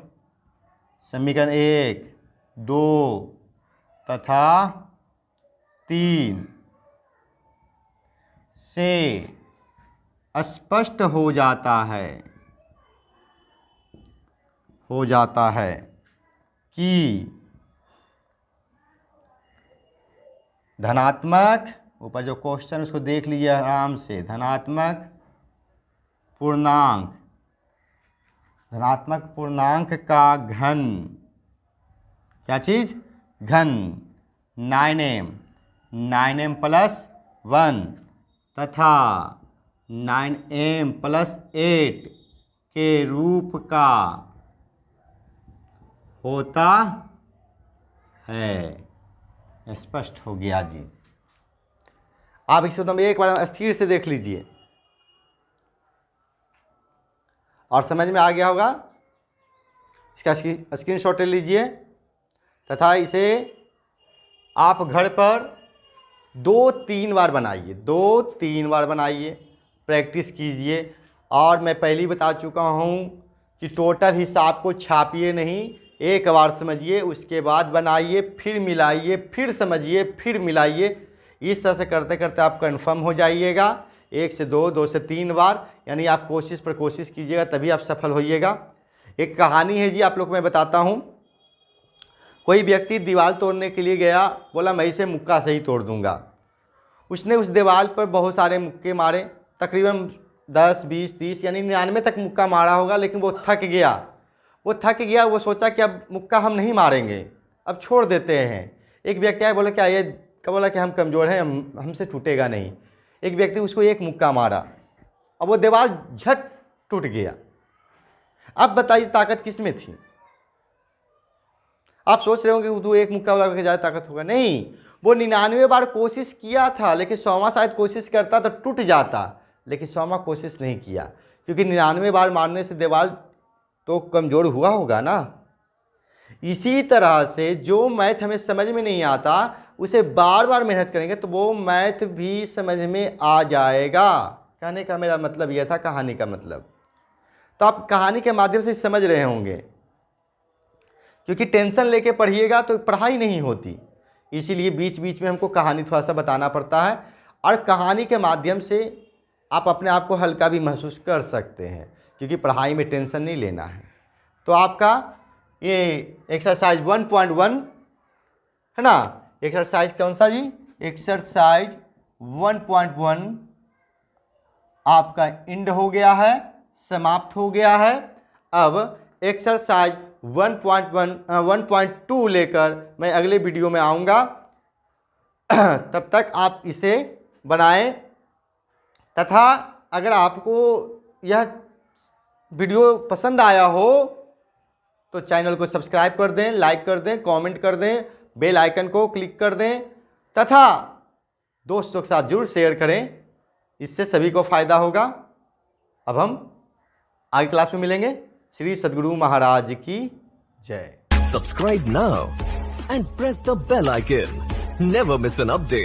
S1: समीकरण 1, 2 तथा 3 से स्पष्ट हो जाता है कि धनात्मक, ऊपर जो क्वेश्चन उसको देख लीजिए आराम से, धनात्मक पूर्णांक का घन, क्या चीज़? घन 9m प्लस 1 तथा 9m प्लस 8 के रूप का होता है। स्पष्ट हो गया जी। आप इसे तो एक बार स्थिर से देख लीजिए और समझ में आ गया होगा। इसका स्क्रीनशॉट ले लीजिए तथा इसे आप घर पर 2-3 बार बनाइए, 2-3 बार बनाइए, प्रैक्टिस कीजिए। और मैं पहले ही बता चुका हूँ कि टोटल हिसाब को छापिए नहीं, एक बार समझिए उसके बाद बनाइए, फिर मिलाइए, फिर समझिए, फिर मिलाइए। इस तरह से करते करते आप कंफर्म हो जाइएगा। 1 से 2, 2 से 3 बार, यानी आप कोशिश पर कोशिश कीजिएगा, तभी आप सफल होइएगा। एक कहानी है जी, आप लोग को मैं बताता हूँ। कोई व्यक्ति दीवार तोड़ने के लिए गया, बोला मैं इसे मुक्का से ही तोड़ दूंगा। उसने उस दीवार पर बहुत सारे मुक्के मारे, तकरीबन 10, 20, 30 यानी 99 तक मुक्का मारा होगा, लेकिन वो थक गया। वो सोचा कि अब मुक्का हम नहीं मारेंगे, अब छोड़ देते हैं। एक व्यक्ति आया, बोला क्या ये, बोला कि हम कमज़ोर हैं, हमसे टूटेगा नहीं। एक व्यक्ति उसको एक मुक्का मारा, अब वो दीवार झट टूट गया। अब बताइए ताकत किस में थी? आप सोच रहे होंगे कि तू एक मुक्का लगा के ज़्यादा ताकत होगा, नहीं। वो 99 बार कोशिश किया था, लेकिन 100वां शायद कोशिश करता तो टूट जाता, लेकिन 100वां कोशिश नहीं किया, क्योंकि 99 बार मारने से दीवार तो कमज़ोर हुआ होगा ना। इसी तरह से जो मैथ हमें समझ में नहीं आता, उसे बार बार मेहनत करेंगे तो वो मैथ भी समझ में आ जाएगा। कहने का मेरा मतलब यह था, कहानी का मतलब। तो आप कहानी के माध्यम से समझ रहे होंगे, क्योंकि टेंशन लेके पढ़िएगा तो पढ़ाई नहीं होती। इसीलिए बीच बीच में हमको कहानी थोड़ा सा बताना पड़ता है, और कहानी के माध्यम से आप अपने आप को हल्का भी महसूस कर सकते हैं, क्योंकि पढ़ाई में टेंशन नहीं लेना है। तो आपका ये एक्सरसाइज 1.1 है ना। एक्सरसाइज कौन सा जी? एक्सरसाइज 1.1 आपका एंड हो गया है, समाप्त हो गया है। अब एक्सरसाइज 1.2 लेकर मैं अगले वीडियो में आऊँगा। तब तक आप इसे बनाएं, तथा अगर आपको यह वीडियो पसंद आया हो तो चैनल को सब्सक्राइब कर दें, लाइक कर दें, कमेंट कर दें, बेल आइकन को क्लिक कर दें, तथा दोस्तों के साथ जरूर शेयर करें। इससे सभी को फायदा होगा। अब हम आगे क्लास में मिलेंगे। श्री सद्गुरु महाराज की जय।
S2: Subscribe now and press the bell icon. Never miss an update.